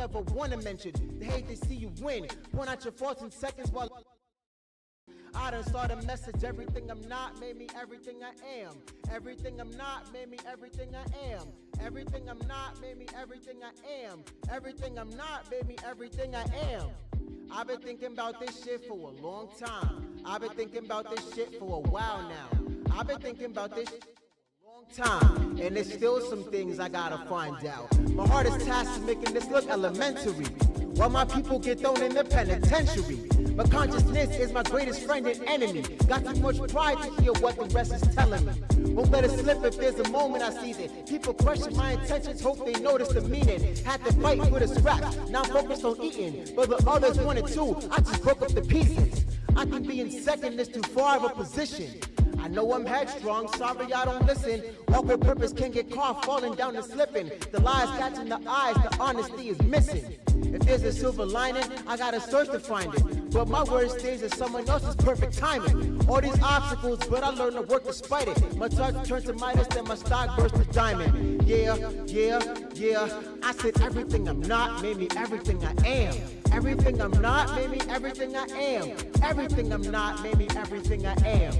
ever want to mention. They hate to see you win. Point out your faults in seconds while I done saw the message. Everything I'm not made me everything I am. Everything I'm not made me everything I am. Everything I'm not made me everything I am. Everything I'm not made me everything I am. I've been thinking about this shit for a long time. I've been thinking about this shit for a while now. I've been thinking about this shit for a long time, and there's still some things I gotta find out. My hardest task is making this look elementary, while my people get thrown in the penitentiary. My consciousness is my greatest friend and enemy. Got too much pride to hear what the rest is telling me. Won't let it slip if there's a moment I seize it. People question my intentions, hope they notice the meaning. Had to fight for the scraps, now I'm focused on eating. But the others wanted too, I just broke up the pieces. I think being second is too far of a position. I know I'm headstrong, sorry I don't listen. Walk with purpose can't get caught falling down and slipping. The lies catching the eyes, the honesty is missing. If there's a silver lining, I gotta search to find it. But my word stays in someone else's perfect timing. All these obstacles, but I learned to work despite it. My touch turned to Midas, then my stock burst to diamond. Yeah. I said everything I'm not made me everything I am. Everything I'm not made me everything I am. Everything I'm not made me everything I am.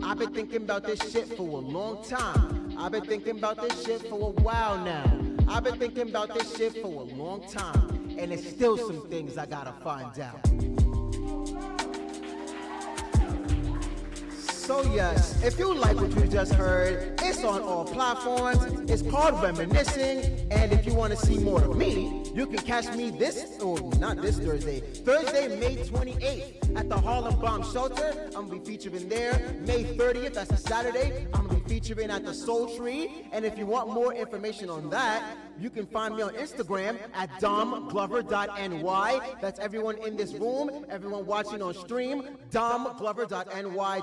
I've been thinking about this shit for a long time. I've been thinking about this shit for a while now. I've been thinking about this shit for a long time, and there's still some things I gotta find out. So yes, if you like what you just heard, it's on all platforms. It's called Reminiscing, and if you want to see more of me, you can catch me Thursday, May 28th at the Harlem Bomb Shelter. I'm gonna be featuring there. May 30th, that's a Saturday, I'm gonna be featuring at the Soul Tree. And if you want more information on that, you can find me on Instagram at domglover.ny. That's everyone in this room, everyone watching on stream, domglover.ny,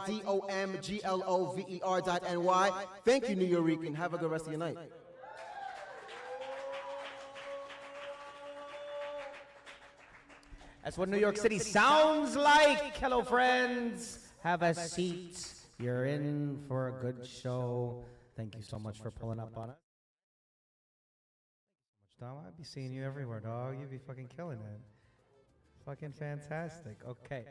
domglover.ny. Thank you, Nuyorican. Have a good rest of your night. That's what New York City sounds like. Hello, friends. Have a seat. You're in for a good show. Thank you so much for pulling up on it. Dom, I'd be seeing you everywhere, dog. You'd be fucking killing it. Fucking fantastic. Okay.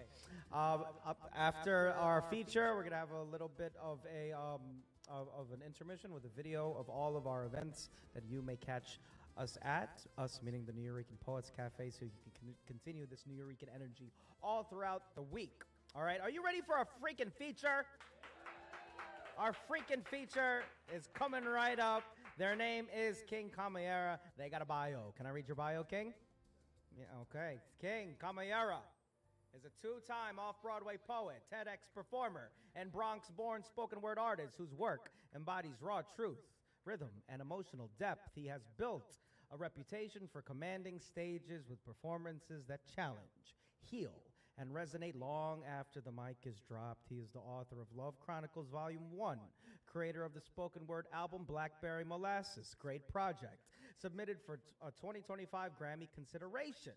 After our feature, we're gonna have a little bit of an intermission with a video of all of our events that you may catch us at, us meaning the Nuyorican Poets Cafe, so you can continue this Nuyorican energy all throughout the week. All right, are you ready for our freaking feature? Our freaking feature is coming right up. Their name is King Kamayera. They got a bio. Can I read your bio, King? Yeah, okay. King Kamayera is a two-time off-Broadway poet, TEDx performer, and Bronx-born spoken word artist whose work embodies raw truth, rhythm, and emotional depth. He has built a reputation for commanding stages with performances that challenge, heal, and resonate long after the mic is dropped. He is the author of Love Chronicles Volume 1, creator of the spoken word album Blackberry Molasses, great project, submitted for a 2025 Grammy consideration.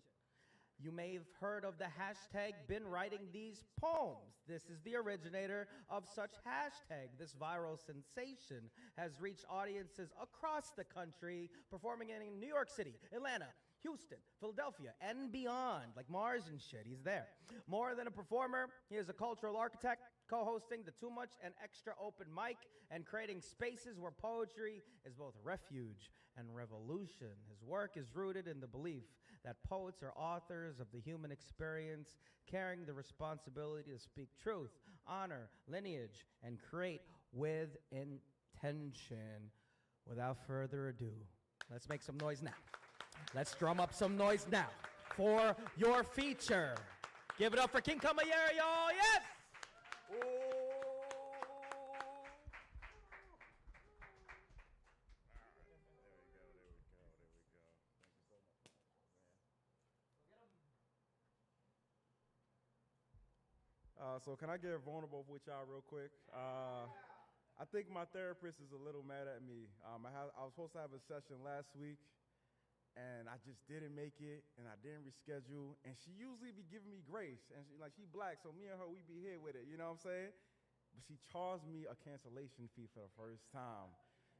You may have heard of the hashtag been writing these poems. This is the originator of such hashtag. This viral sensation has reached audiences across the country, performing in New York City, Atlanta, Houston, Philadelphia, and beyond, like Mars and shit. He's there. More than a performer, he is a cultural architect, co-hosting the Too Much and Extra open mic and creating spaces where poetry is both refuge and revolution. His work is rooted in the belief that poets are authors of the human experience, carrying the responsibility to speak truth, honor, lineage, and create with intention. Without further ado, let's make some noise now. Let's drum up some noise now for your feature. Give it up for King Kamayera, y'all. Yes! Ooh. So can I get vulnerable with y'all real quick? I think my therapist is a little mad at me. I was supposed to have a session last week, and I just didn't make it, and I didn't reschedule. And she usually be giving me grace, and she black, so me and her, we be here with it. You know what I'm saying? But she charged me a cancellation fee for the first time.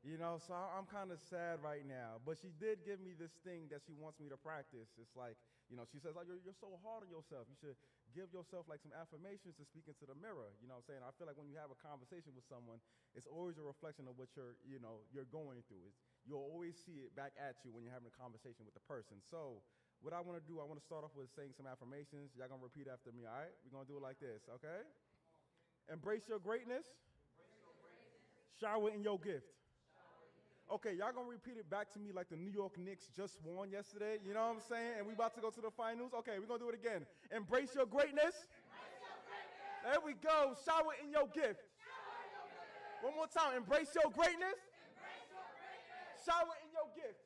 You know, so I'm kind of sad right now. But she did give me this thing that she wants me to practice. It's like, you know, she says, like, you're so hard on yourself. You should give yourself, like, some affirmations to speak into the mirror. You know what I'm saying? I feel like when you have a conversation with someone, it's always a reflection of what you're going through. You'll always see it back at you when you're having a conversation with the person. So what I want to do, I want to start off with saying some affirmations. Y'all going to repeat after me, all right? We're going to do it like this, okay? Embrace your greatness. Shower in your gift. Okay, y'all gonna repeat it back to me like the New York Knicks just won yesterday. You know what I'm saying? And we about to go to the finals. Okay, we're gonna do it again. Embrace your greatness. There we go. Shower in your gift. One more time. Embrace your greatness. Shower in your gift.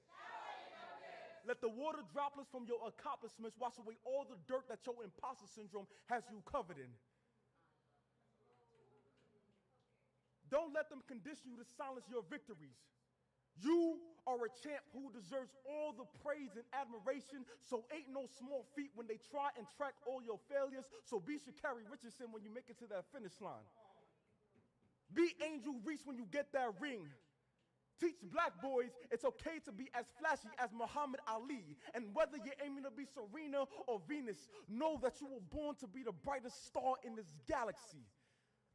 Let the water droplets from your accomplishments wash away all the dirt that your imposter syndrome has you covered in. Don't let them condition you to silence your victories. You are a champ who deserves all the praise and admiration, so ain't no small feat when they try and track all your failures, so be Sha'Carri Richardson when you make it to that finish line. Be Angel Reese when you get that ring. Teach black boys it's okay to be as flashy as Muhammad Ali, and whether you're aiming to be Serena or Venus, know that you were born to be the brightest star in this galaxy.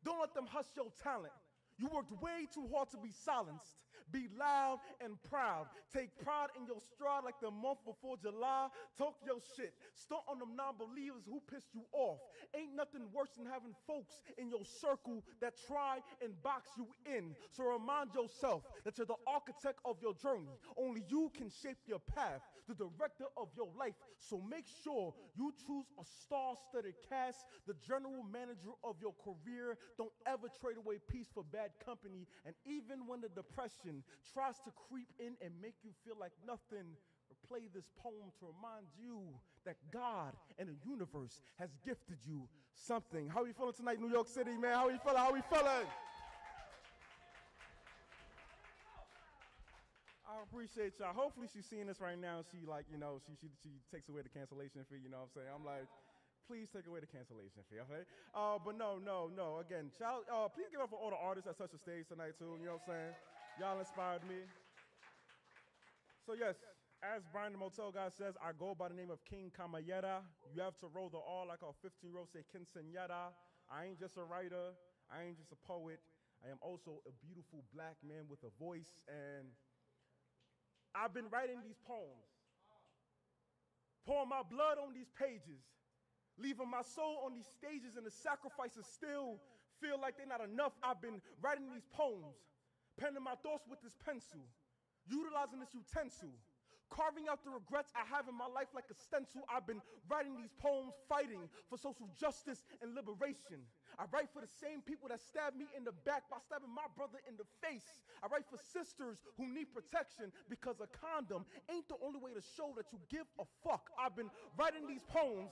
Don't let them hush your talent. You worked way too hard to be silenced. Be loud and proud. Take pride in your stride like the month before July. Talk your shit. Stunt on them non-believers who pissed you off. Ain't nothing worse than having folks in your circle that try and box you in. So remind yourself that you're the architect of your journey. Only you can shape your path, the director of your life. So make sure you choose a star-studded cast, the general manager of your career. Don't ever trade away peace for bad company. And even when the depression tries to creep in and make you feel like nothing, play this poem to remind you that God and the universe has gifted you something. How are you feeling tonight, New York City, man? How are you feeling? How are we feeling? I appreciate y'all. Hopefully she's seeing this right now. She takes away the cancellation fee, you know what I'm saying? I'm like, please take away the cancellation fee, okay? But no. Again, please give up for all the artists that touched the stage tonight, too. You know what I'm saying? Y'all inspired me. So, yes, as Brian the Motel guy says, I go by the name of King Kamayera. You have to roll the R like our 15-year-old say, Quinceañera. I ain't just a writer. I ain't just a poet. I am also a beautiful black man with a voice. And I've been writing these poems, pouring my blood on these pages, leaving my soul on these stages, and the sacrifices still feel like they're not enough. I've been writing these poems, penning my thoughts with this pencil, utilizing this utensil, carving out the regrets I have in my life like a stencil. I've been writing these poems, fighting for social justice and liberation. I write for the same people that stabbed me in the back by stabbing my brother in the face. I write for sisters who need protection because a condom ain't the only way to show that you give a fuck. I've been writing these poems.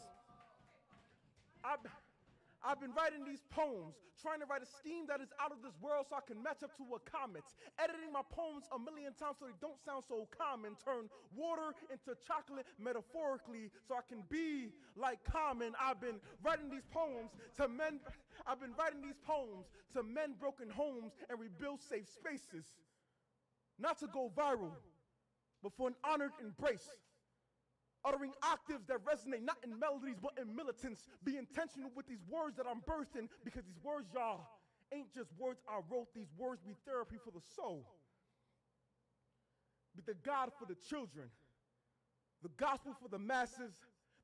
I've been writing these poems, trying to write a scheme that is out of this world so I can match up to a comet. Editing my poems a million times so they don't sound so common. Turn water into chocolate metaphorically so I can be like Common. I've been writing these poems to men. I've been writing these poems to mend broken homes and rebuild safe spaces. Not to go viral, but for an honored embrace. Uttering octaves that resonate not in melodies but in militants. Be intentional with these words that I'm birthing, because these words, y'all, ain't just words I wrote. These words be therapy for the soul. Be the God for the children, the gospel for the masses,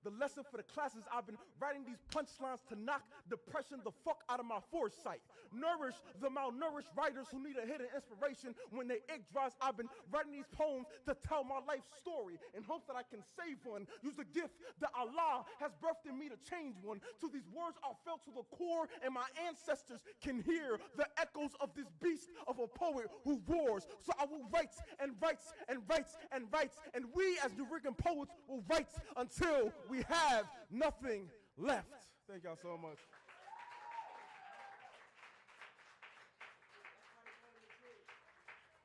the lesson for the classes. I've been writing these punchlines to knock depression the fuck out of my foresight. Nourish the malnourished writers who need a hidden inspiration when their ink dries. I've been writing these poems to tell my life story in hopes that I can save one. Use the gift that Allah has birthed in me to change one. To these words I felt to the core, and my ancestors can hear the echoes of this beast of a poet who roars. So I will write and write and write and write, and we as Nuyorican poets will write until we have nothing left. Thank y'all so much.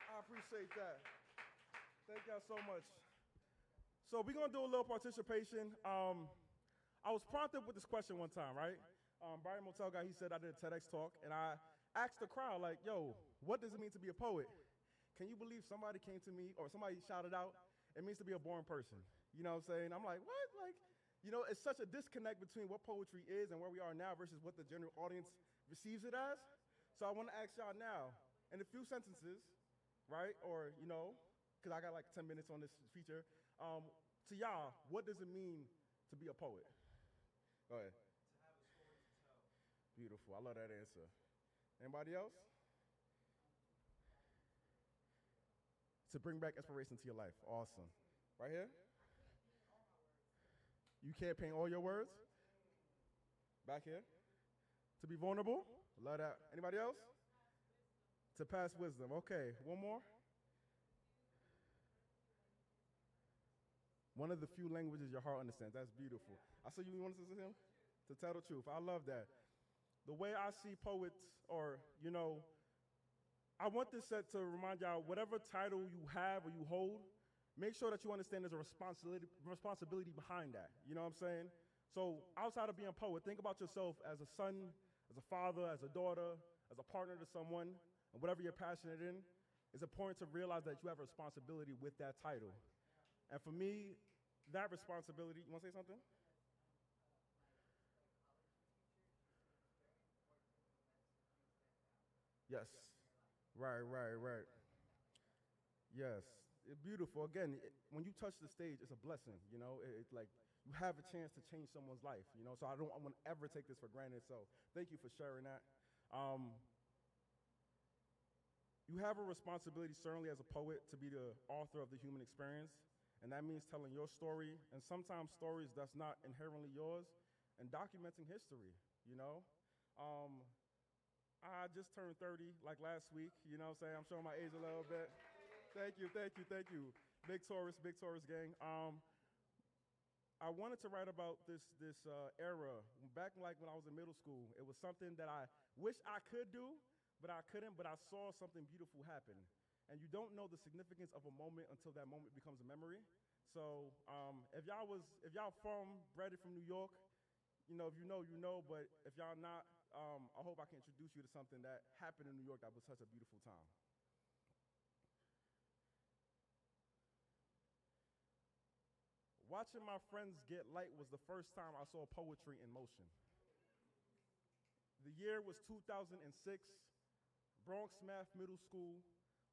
I appreciate that. Thank y'all so much. So we're going to do a little participation. I was prompted with this question one time, right? Brian Motel guy, he said I did a TEDx talk, and I asked the crowd, like, yo, what does it mean to be a poet? Can you believe somebody came to me or somebody shouted out, it means to be a born person? You know what I'm saying? I'm like, what? Like, you know, it's such a disconnect between what poetry is and where we are now versus what the general audience receives it as. So I want to ask y'all now, in a few sentences, right? Or, you know, because I got like 10 minutes on this feature. To y'all, what does it mean to be a poet? Go ahead. To have a story to tell. Beautiful. I love that answer. Anybody else? To bring back inspiration to your life. Awesome. Right here? You can't paint all your words? Back here? To be vulnerable? Love that. Anybody else? To pass wisdom. Okay, one more. One of the few languages your heart understands. That's beautiful. I saw you wanted to say him? To tell the truth. I love that. The way I see poets, or, you know, I want this set to remind y'all, whatever title you have or you hold, make sure that you understand there's a responsibility behind that. You know what I'm saying? So outside of being a poet, think about yourself as a son, as a father, as a daughter, as a partner to someone, and whatever you're passionate in. It's important to realize that you have a responsibility with that title. And for me, that responsibility, you want to say something? Yes. Right. Yes. It's beautiful. Again, when you touch the stage, it's a blessing, you know? It's like you have a chance to change someone's life, you know? So I want to ever take this for granted. So thank you for sharing that. You have a responsibility, certainly as a poet, to be the author of the human experience. And that means telling your story, and sometimes stories that's not inherently yours, and documenting history, you know? I just turned 30 like last week, you know what I'm saying? I'm showing my age a little bit. Thank you. Big Taurus gang. I wanted to write about this era. Back like when I was in middle school, it was something that I wish I could do, but I couldn't, but I saw something beautiful happen. And you don't know the significance of a moment until that moment becomes a memory. So if y'all bred from New York, you know, if you know, but if y'all not, I hope I can introduce you to something that happened in New York that was such a beautiful time. Watching my friends get light was the first time I saw poetry in motion. The year was 2006, Bronx Math Middle School,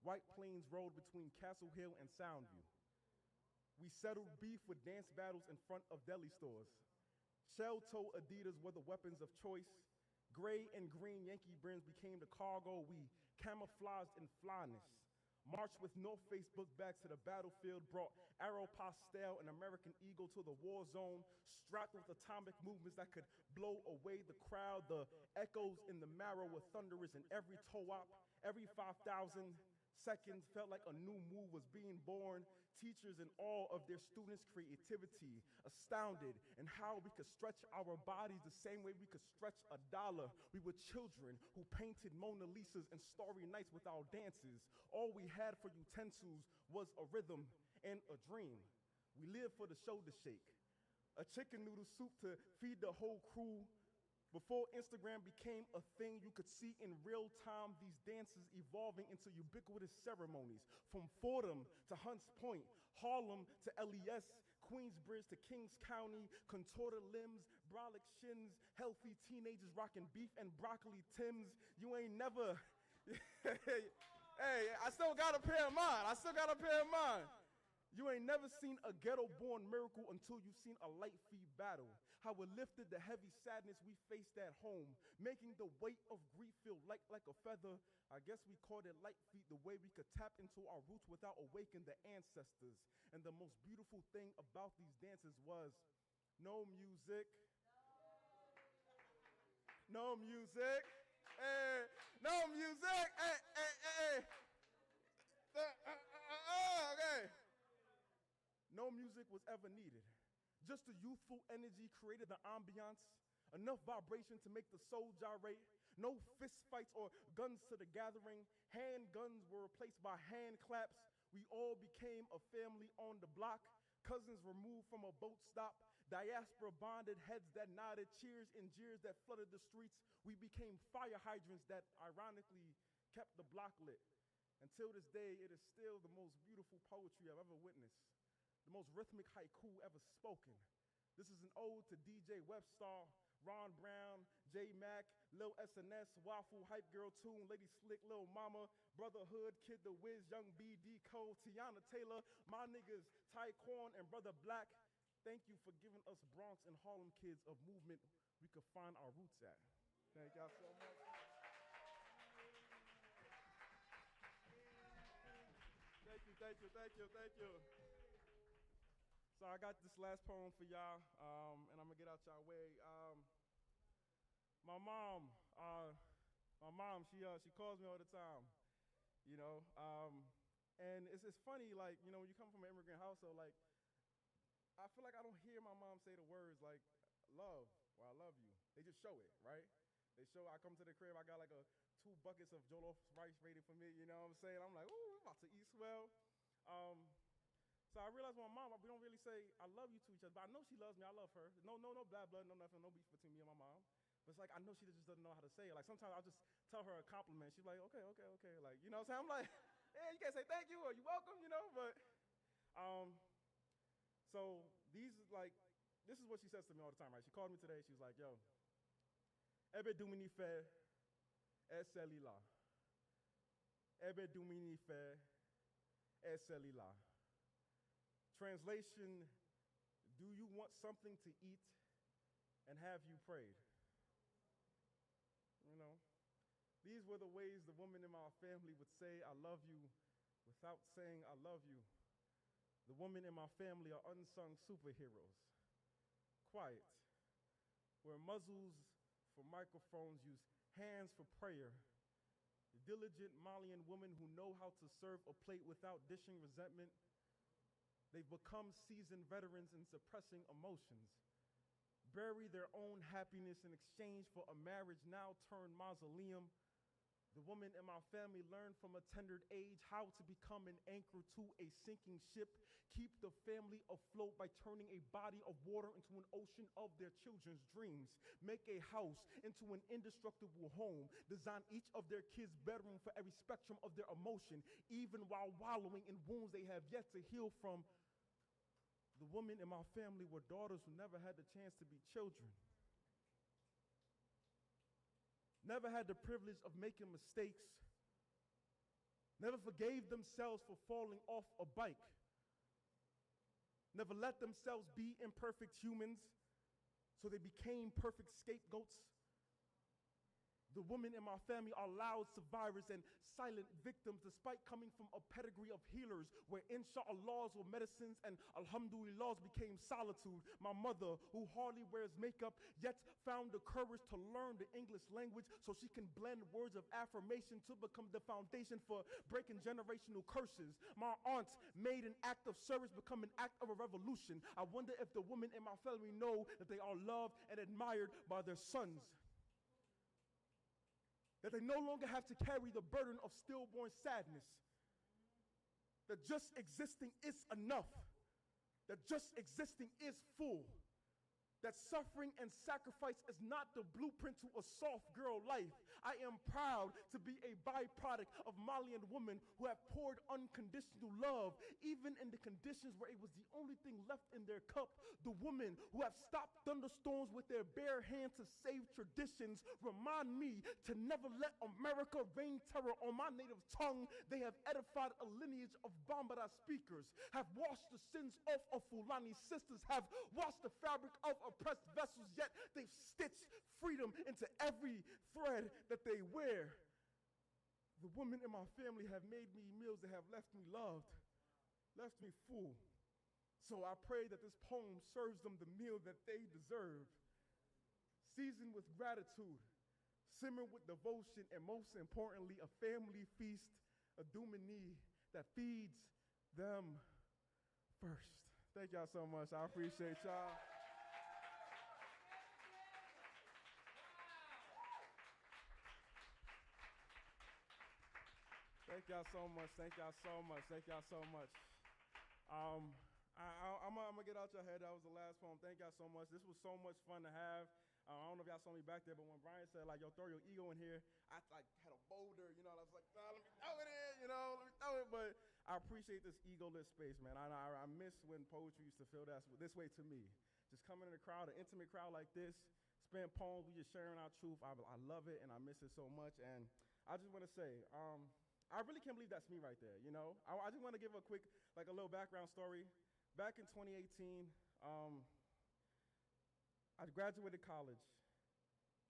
White Plains Road between Castle Hill and Soundview. We settled beef with dance battles in front of deli stores. Shell-toe Adidas were the weapons of choice. Gray and green Yankee brims became the cargo we camouflaged in flyness. Marched with North Face book bags to the battlefield, brought Aeropostale and American Eagle to the war zone, strapped with atomic movements that could blow away the crowd. The echoes in the marrow were thunderous in every toe-op. Every 5,000 seconds felt like a new move was being born. Teachers in awe of their students' creativity, astounded in how we could stretch our bodies the same way we could stretch a dollar. We were children who painted Mona Lisas and starry nights with our dances. All we had for utensils was a rhythm and a dream. We lived for the shoulder shake, a chicken noodle soup to feed the whole crew. Before Instagram became a thing you could see in real time, these dances evolving into ubiquitous ceremonies. From Fordham to Hunts Point, Harlem to LES, Queensbridge to Kings County, contorted limbs, brolic shins, healthy teenagers rocking beef and broccoli Tims. You ain't never, hey, I still got a pair of mine. You ain't never seen a ghetto-born miracle until you've seen a light feet battle. How it lifted the heavy sadness we faced at home, making the weight of grief feel light like a feather. I guess we called it light feet, the way we could tap into our roots without awakening the ancestors. And the most beautiful thing about these dances was no music. No music. Hey, no music. Hey. Okay. No music was ever needed. Just the youthful energy created the ambiance, enough vibration to make the soul gyrate. No fist fights or guns to the gathering. Handguns were replaced by hand claps. We all became a family on the block. Cousins removed from a boat stop. Diaspora bonded heads that nodded, cheers and jeers that flooded the streets. We became fire hydrants that ironically kept the block lit. Until this day, it is still the most beautiful poetry I've ever witnessed, the most rhythmic haiku ever spoken. This is an ode to DJ Webstar, Ron Brown, J Mac, Lil SNS, Waffle, Hype Girl Tune, Lady Slick, Lil Mama, Brotherhood, Kid the Wiz, Young B, D Cole, Tiana Taylor, my niggas Tyquan and Brother Black. Thank you for giving us Bronx and Harlem kids a movement we could find our roots at. Thank y'all so much. Thank you. So I got this last poem for y'all, and I'm gonna get out y'all way. My mom, she calls me all the time, you know, and it's funny, like, you know, when you come from an immigrant household, like, I feel like I don't hear my mom say the words like love or I love you. They just show it, right? They show, I come to the crib, I got like 2 buckets of jollof rice ready for me, you know what I'm saying? I'm like, ooh, we're about to eat swell. So I realized with my mom, we don't really say I love you to each other, but I know she loves me, I love her. No bad blood, no nothing, no beef between me and my mom. But it's like, I know she just doesn't know how to say it. Like sometimes I'll just tell her a compliment. She's like, okay. Like, you know what I'm saying? I'm like, yeah, you can't say thank you or you welcome, you know, but, so this is what she says to me all the time, right? She called me today, she was like, yo, ebe dumini fe eselila. Ebe dumini fe eselila. Translation, do you want something to eat and have you prayed? You know, these were the ways the women in my family would say I love you without saying I love you. The women in my family are unsung superheroes. Quiet, where muzzles for microphones use hands for prayer. The diligent Malian women who know how to serve a plate without dishing resentment. They've become seasoned veterans in suppressing emotions. Bury their own happiness in exchange for a marriage now turned mausoleum. The women in my family learned from a tender age how to become an anchor to a sinking ship, keep the family afloat by turning a body of water into an ocean of their children's dreams, make a house into an indestructible home, design each of their kids' bedroom for every spectrum of their emotion, even while wallowing in wounds they have yet to heal from. The women in my family were daughters who never had the chance to be children. Never had the privilege of making mistakes, never forgave themselves for falling off a bike, never let themselves be imperfect humans, so they became perfect scapegoats. The women in my family are loud survivors and silent victims, despite coming from a pedigree of healers where insha'Allahs were medicines and alhamdulillahs became solitude. My mother, who hardly wears makeup, yet found the courage to learn the English language so she can blend words of affirmation to become the foundation for breaking generational curses. My aunts made an act of service become an act of a revolution. I wonder if the women in my family know that they are loved and admired by their sons. That they no longer have to carry the burden of stillborn sadness. That just existing is enough. That just existing is full. That suffering and sacrifice is not the blueprint to a soft girl life. I am proud to be a byproduct of Malian women who have poured unconditional love, even in the conditions where it was the only thing left in their cup. The women who have stopped thunderstorms with their bare hands to save traditions remind me to never let America rain terror on my native tongue. They have edified a lineage of Bambara speakers, have washed the sins off of Fulani sisters, have washed the fabric of oppressed vessels, yet they've stitched freedom into every thread that they wear. The women in my family have made me meals that have left me loved, left me full. So I pray that this poem serves them the meal that they deserve, seasoned with gratitude, simmered with devotion, and most importantly, a family feast, a dumini that feeds them first. Thank y'all so much. I appreciate y'all. Thank y'all so much. Thank y'all so much. Thank y'all so much. I'm gonna get out your head. That was the last poem. Thank y'all so much. This was so much fun to have. I don't know if y'all saw me back there, but when Brian said, like, yo, throw your ego in here, I like had a boulder, you know, and I was like, nah, let me throw it in, you know, let me throw it. But I appreciate this egoless space, man. I miss when poetry used to feel this way to me. Just coming in a crowd, an intimate crowd like this, spitting poems, we just sharing our truth. I love it, and I miss it so much. And I just want to say, I really can't believe that's me right there, you know? I just want to give a quick, like a little background story. Back in 2018, I graduated college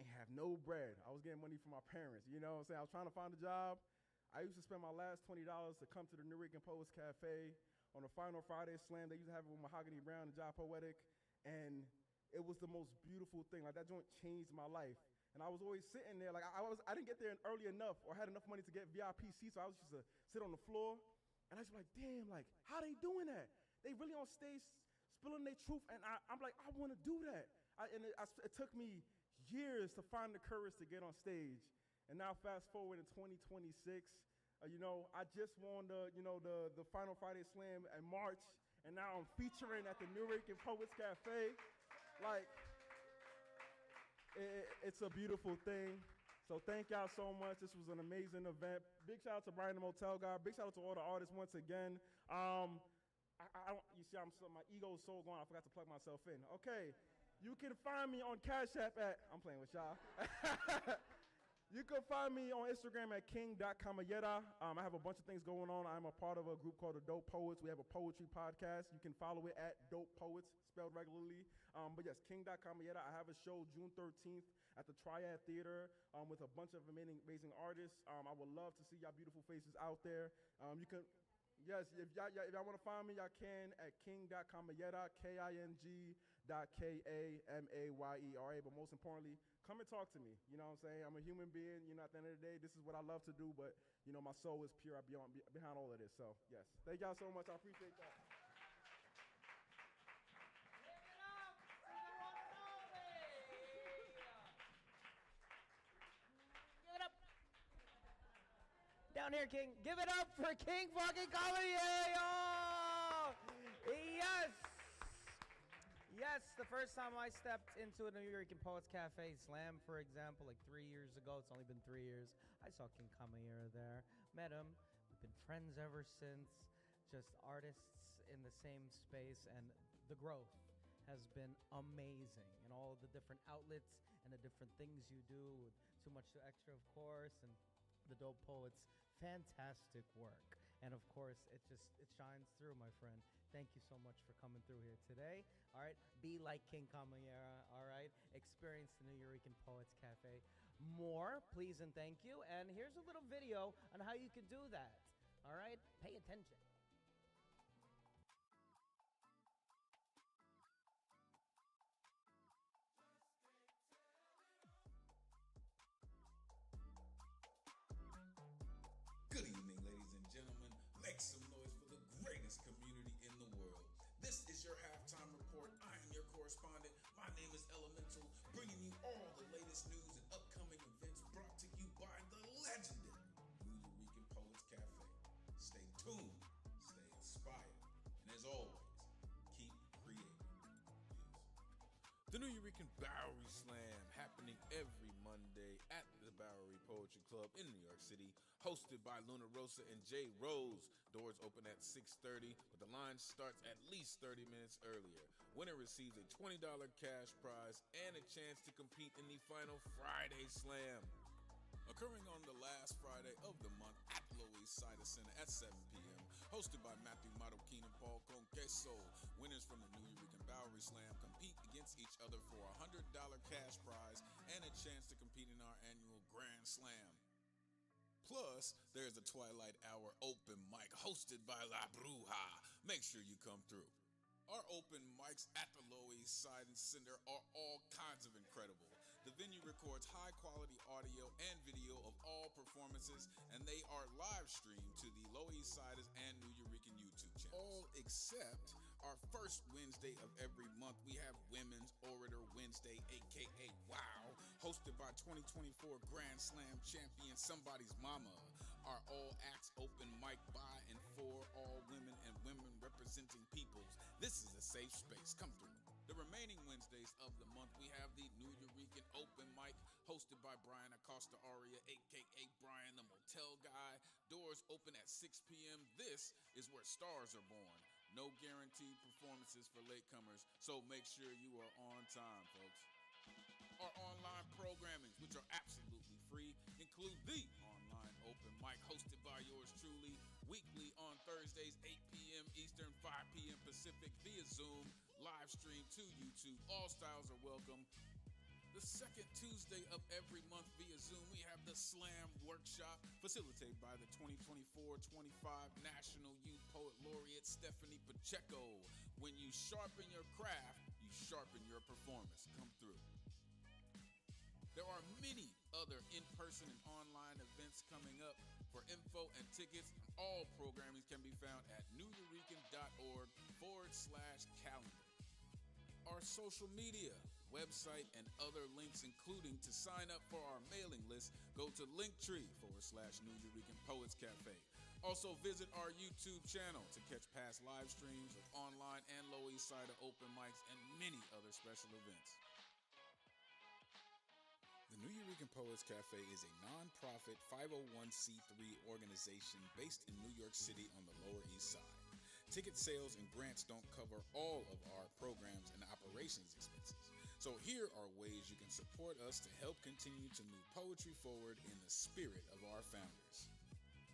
and have no bread. I was getting money from my parents, you know what I'm saying? I was trying to find a job. I used to spend my last $20 to come to the Nuyorican Poets Cafe on the final Friday slam. They used to have it with Mahogany Brown and Job Poetic, and it was the most beautiful thing. Like, that joint changed my life. And I was always sitting there, like I didn't get there early enough or had enough money to get VIP seats, so I was just to sit on the floor. And I was like, damn, like, how they doing that? They really on stage spilling their truth, and I'm like, I want to do that. It took me years to find the courage to get on stage. And now fast forward in 2026, you know, I just won the Final Friday Slam in March, and now I'm featuring at the Nuyorican Poets Cafe. Like, it's a beautiful thing. So thank y'all so much. This was an amazing event. Big shout out to Brian the Motel Guy. Big shout out to all the artists once again. You see, my ego is so gone, I forgot to plug myself in. Okay, you can find me on Cash App at, I'm playing with y'all. You can find me on Instagram at king.camayeta. I have a bunch of things going on. I'm a part of a group called the Dope Poets. We have a poetry podcast. You can follow it at Dope Poets, spelled regularly. But yes, king.camayeta. I have a show June 13th at the Triad Theater with a bunch of amazing artists. I would love to see y'all beautiful faces out there. You can, yes, if y'all want to find me, y'all can at king.camayeta, king.kamayera. But most importantly, come and talk to me. You know what I'm saying? I'm a human being. You know, at the end of the day, this is what I love to do. But, you know, my soul is pure behind all of this. So, yes. Thank y'all so much. I appreciate that. Give it up. Down here, King. Give it up for King fucking Comedy. Yes. Yes, the first time I stepped into a Nuyorican Poets Cafe Slam, for example, like 3 years ago, it's only been 3 years, I saw King Kamayera there, met him, we've been friends ever since, just artists in the same space, and the growth has been amazing, and all of the different outlets and the different things you do, with Too Much Too Extra, of course, and the Dope Poets, fantastic work. And of course, it shines through, my friend. Thank you so much for coming through here today. All right, be like King Kamayera. All right, experience the Nuyorican Poets Cafe. More, please and thank you. And here's a little video on how you can do that. All right, pay attention. Good evening, ladies and gentlemen. Make some noise for the greatest community in the world. This is your halftime report. I am your correspondent. My name is Elemental, bringing you all the latest news and upcoming events brought to you by the legendary Nuyorican Poets Cafe. Stay tuned, stay inspired, and as always, keep creating. The Nuyorican Bowery Slam, happening every Monday at the Bowery Poetry Club in New York City, hosted by Luna Rosa and Jay Rose. Doors open at 6:30, but the line starts at least 30 minutes earlier. Winner receives a $20 cash prize and a chance to compete in the final Friday Slam. Occurring on the last Friday of the month at Loisaida Center at 7 p.m., hosted by Matthew Marroquin and Paul Conqueso. Winners from the Nuyorican Bowery Slam compete against each other for a $100 cash prize and a chance to compete in our annual Grand Slam. Plus, there's the Twilight Hour open mic hosted by La Bruja. Make sure you come through. Our open mics at the Loisaida Center are all kinds of incredible. The venue records high-quality audio and video of all performances, and they are live streamed to the Loisaida's and Nuyorican YouTube channels. All except our first Wednesday of every month, we have Women's Orator Wednesday, aka WOW, hosted by 2024 Grand Slam champion Somebody's Mama. Our all-acts open mic by and for all women and women representing peoples. This is a safe space. Come through. The remaining Wednesdays of the month, we have the Nuyorican Open Mic, hosted by Brian Acosta Aria, a.k.a. Brian the Motel Guy. Doors open at 6 p.m. This is where stars are born. No guaranteed performances for latecomers, so make sure you are on time, folks. Our online programmings, which are absolutely free, include the online open mic hosted by yours truly, weekly on Thursdays, 8 p.m. Eastern, 5 p.m. Pacific via Zoom, live stream to YouTube. All styles are welcome. The second Tuesday of every month via Zoom, we have the Slam Workshop, facilitated by the 2024-25 National Youth Poet Laureate Stephanie Pacheco. When you sharpen your craft, you sharpen your performance. Come through. There are many other in-person and online events coming up. For info and tickets, all programming can be found at nuyorican.org/calendar. Our social media, website, and other links, including to sign up for our mailing list, go to linktree/Nuyorican Poets Cafe. Also visit our YouTube channel to catch past live streams of online and Loisaida open mics and many other special events. The Nuyorican Poets Cafe is a non-profit 501c3 organization based in New York City on the Lower East Side. Ticket sales and grants don't cover all of our programs and operations expenses. So here are ways you can support us to help continue to move poetry forward in the spirit of our founders.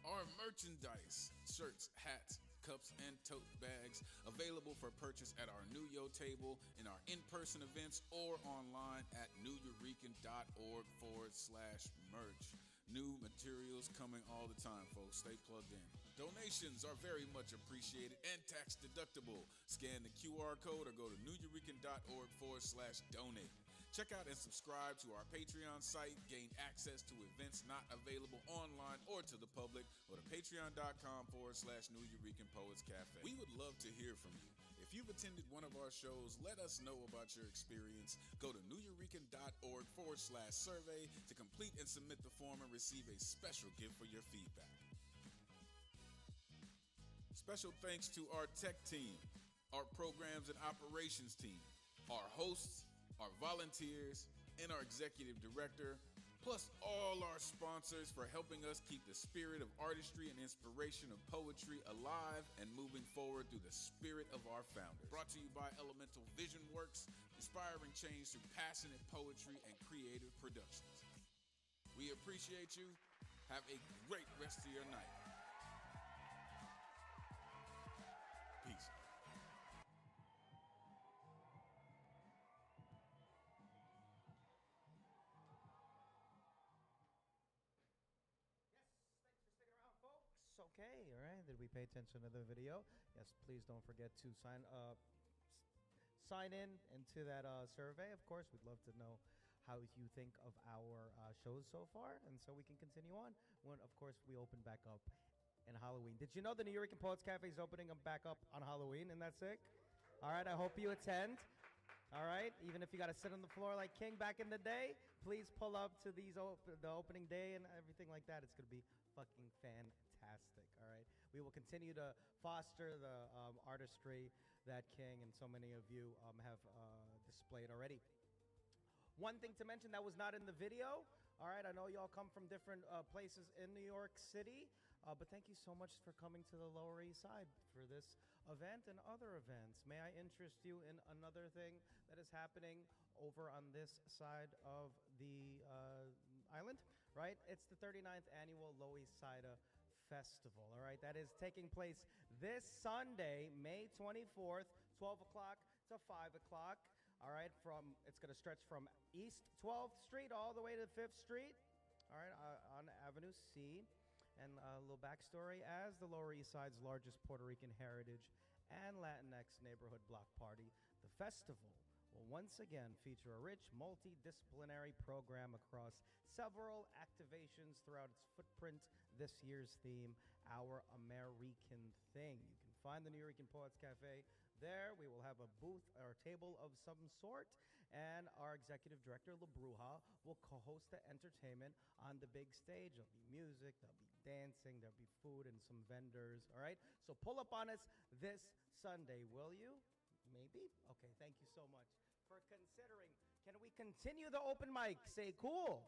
Our merchandise, shirts, hats, cups, and tote bags available for purchase at our Nuyo table, in our in-person events, or online at nuyorican.org/merch. New materials coming all the time, folks. Stay plugged in. Donations are very much appreciated and tax deductible. Scan the QR code or go to nuyorican.org/donate. Check out and subscribe to our Patreon site. Gain access to events not available online or to the public. Go to patreon.com/Nuyorican Poets Cafe. We would love to hear from you. If you've attended one of our shows, let us know about your experience. Go to nuyorican.org/survey to complete and submit the form and receive a special gift for your feedback. Special thanks to our tech team, our programs and operations team, our hosts, our volunteers, and our executive director, plus all our sponsors for helping us keep the spirit of artistry and inspiration of poetry alive and moving forward through the spirit of our founders. Brought to you by Elemental Vision Works, inspiring change through passionate poetry and creative productions. We appreciate you. Have a great rest of your night. Peace. Okay, all right. Did we pay attention to the video? Yes, please don't forget to sign in into that survey. Of course, we'd love to know how you think of our shows so far, and so we can continue on when, of course, we open back up in Halloween. Did you know the Nuyorican Poets Cafe is opening them back up on Halloween? Isn't that sick? All right, I hope you attend. All right, even if you got to sit on the floor like King back in the day, please pull up to the opening day and everything like that. It's going to be fucking fantastic, all right? We will continue to foster the artistry that King and so many of you have displayed already. One thing to mention that was not in the video, all right? I know y'all come from different places in New York City, but thank you so much for coming to the Lower East Side for this event and other events. May I interest you in another thing that is happening over on this side of the island, right? It's the 39th annual Loisaida Festival, all right? That is taking place this Sunday, May 24th, 12 o'clock to 5 o'clock, all right? It's going to stretch from East 12th Street all the way to 5th Street, all right, on Avenue C. And a little backstory, as the Lower East Side's largest Puerto Rican heritage and Latinx neighborhood block party, the festival will once again feature a rich multidisciplinary program across several activations throughout its footprint. This year's theme, Our American Thing. You can find the Nuyorican Poets Cafe there. We will have a booth or table of some sort, and our executive director, LaBruja, will co-host the entertainment on the big stage. There'll be music, there'll be dancing, there'll be food and some vendors, all right? So pull up on us this Sunday, will you? Maybe? Okay, thank you so much for considering. Can we continue the open mic? Say cool.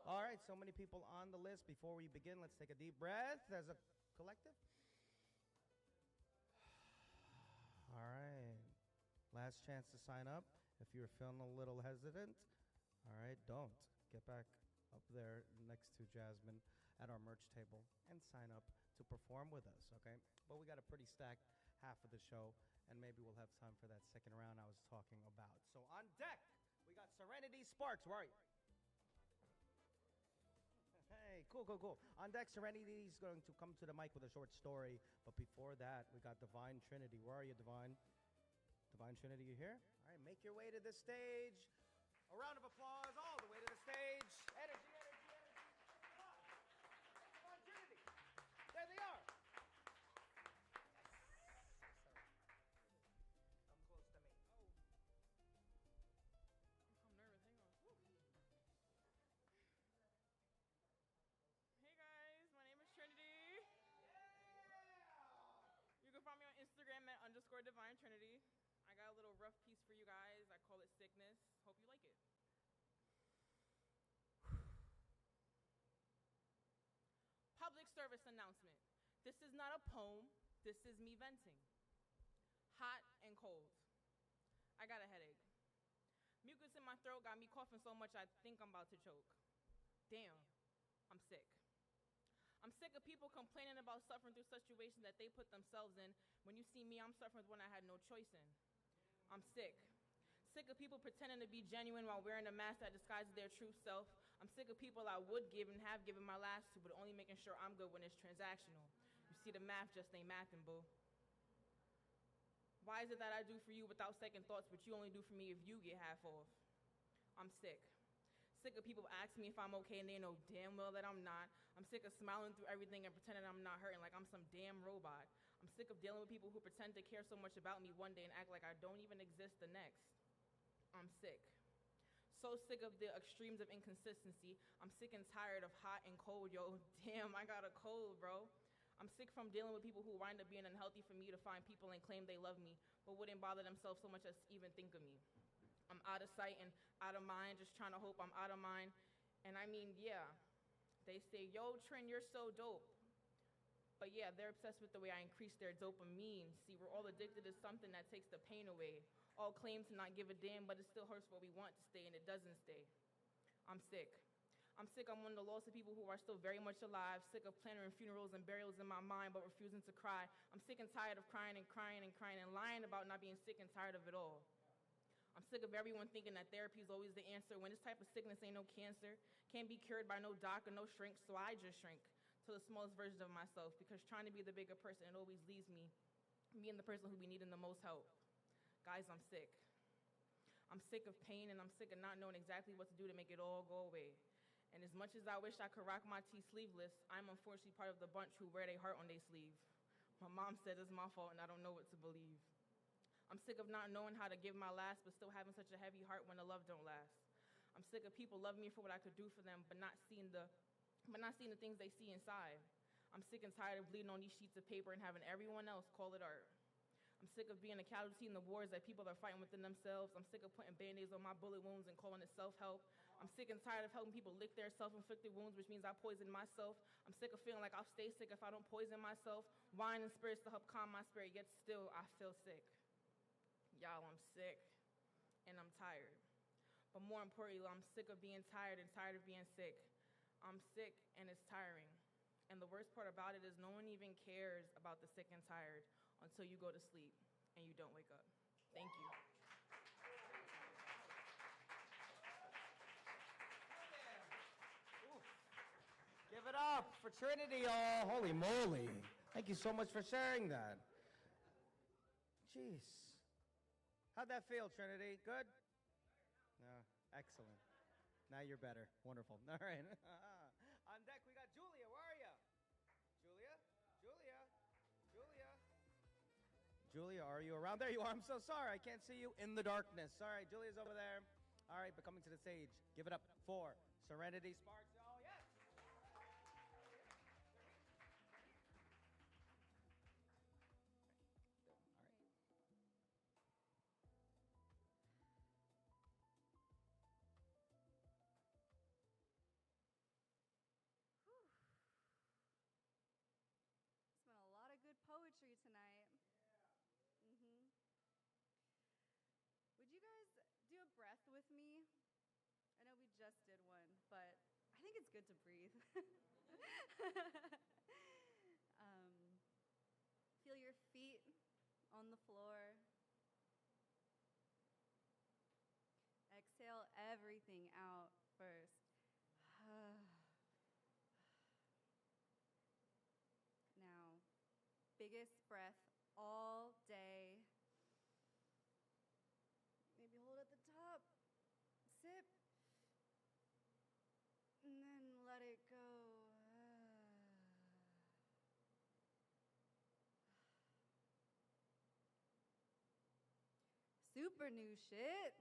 All right, so many people on the list. Before we begin, let's take a deep breath as a collective. All right. Last chance to sign up. If you're feeling a little hesitant, all right, don't. Get back up there next to Jasmine at our merch table and sign up to perform with us, okay? But we got a pretty stacked half of the show, and maybe we'll have time for that second round I was talking about. So on deck, we got Serenity Sparks. Where are you? Hey, cool. On deck, Serenity is going to come to the mic with a short story. But before that, we got Divine Trinity. Where are you, Divine? Divine Trinity, you here? All right, make your way to the stage. A round of applause all the way to the stage. Energy. Come on. Divine Trinity. There they are. Yes. Come close to me. Oh. I'm nervous. Hang on. Woo. Hey guys, my name is Trinity. You can find me on Instagram at _Divine Trinity. I got a little rough piece for you guys. I call it Sickness. Hope you like it. Public service announcement. This is not a poem. This is me venting. Hot and cold. I got a headache. Mucus in my throat got me coughing so much I think I'm about to choke. Damn, I'm sick. I'm sick of people complaining about suffering through situations that they put themselves in. When you see me, I'm suffering with one I had no choice in. I'm sick. Sick of people pretending to be genuine while wearing a mask that disguises their true self. I'm sick of people I would give and have given my last to, but only making sure I'm good when it's transactional. You see, the math just ain't mathin', boo. Why is it that I do for you without second thoughts, but you only do for me if you get half off? I'm sick. Sick of people asking me if I'm okay and they know damn well that I'm not. I'm sick of smiling through everything and pretending I'm not hurting like I'm some damn robot. I'm sick of dealing with people who pretend to care so much about me one day and act like I don't even exist the next. I'm sick. So sick of the extremes of inconsistency. I'm sick and tired of hot and cold, yo. Damn, I got a cold, bro. I'm sick from dealing with people who wind up being unhealthy for me to find people and claim they love me, but wouldn't bother themselves so much as to even think of me. I'm out of sight and out of mind, just trying to hope I'm out of mind. And I mean, yeah, they say, yo, Trin, you're so dope. But yeah, they're obsessed with the way I increase their dopamine. See, we're all addicted to something that takes the pain away. All claim to not give a damn, but it still hurts what we want to stay, and it doesn't stay. I'm sick. I'm sick. I'm one of the lost of people who are still very much alive, sick of planning funerals and burials in my mind, but refusing to cry. I'm sick and tired of crying and lying about not being sick and tired of it all. I'm sick of everyone thinking that therapy is always the answer when this type of sickness ain't no cancer, can't be cured by no doc or no shrink, so I just shrink to the smallest version of myself because trying to be the bigger person, it always leaves me being the person who be needing the most help. Guys, I'm sick. I'm sick of pain and I'm sick of not knowing exactly what to do to make it all go away. And as much as I wish I could rock my tea sleeveless, I'm unfortunately part of the bunch who wear their heart on their sleeve. My mom said it's my fault and I don't know what to believe. I'm sick of not knowing how to give my last, but still having such a heavy heart when the love don't last. I'm sick of people loving me for what I could do for them, but not seeing the things they see inside. I'm sick and tired of bleeding on these sheets of paper and having everyone else call it art. I'm sick of being a casualty in the wars that people are fighting within themselves. I'm sick of putting band-aids on my bullet wounds and calling it self-help. I'm sick and tired of helping people lick their self-inflicted wounds, which means I poison myself. I'm sick of feeling like I'll stay sick if I don't poison myself. Wine and spirits to help calm my spirit, yet still I feel sick. Y'all, I'm sick and I'm tired. But more importantly, I'm sick of being tired and tired of being sick. I'm sick and it's tiring. And the worst part about it is no one even cares about the sick and tired until you go to sleep and you don't wake up. Thank you. Give it up for Trinity, y'all. Holy moly. Thank you so much for sharing that. Jeez. How'd that feel, Trinity? Good? No, excellent. Now you're better. Wonderful. All right. On deck, we got Julia. Where are you? Julia, are you around? There you are. I'm so sorry. I can't see you in the darkness. All right, Julia's over there. All right, but coming to the stage. Give it up for Serenity Sparks. Oh, yes. with me? I know we just did one, but I think it's good to breathe. Feel your feet on the floor. Exhale everything out first. Now, biggest breath all day. Maybe hold at the top. Sip. And then let it go. Super new shit.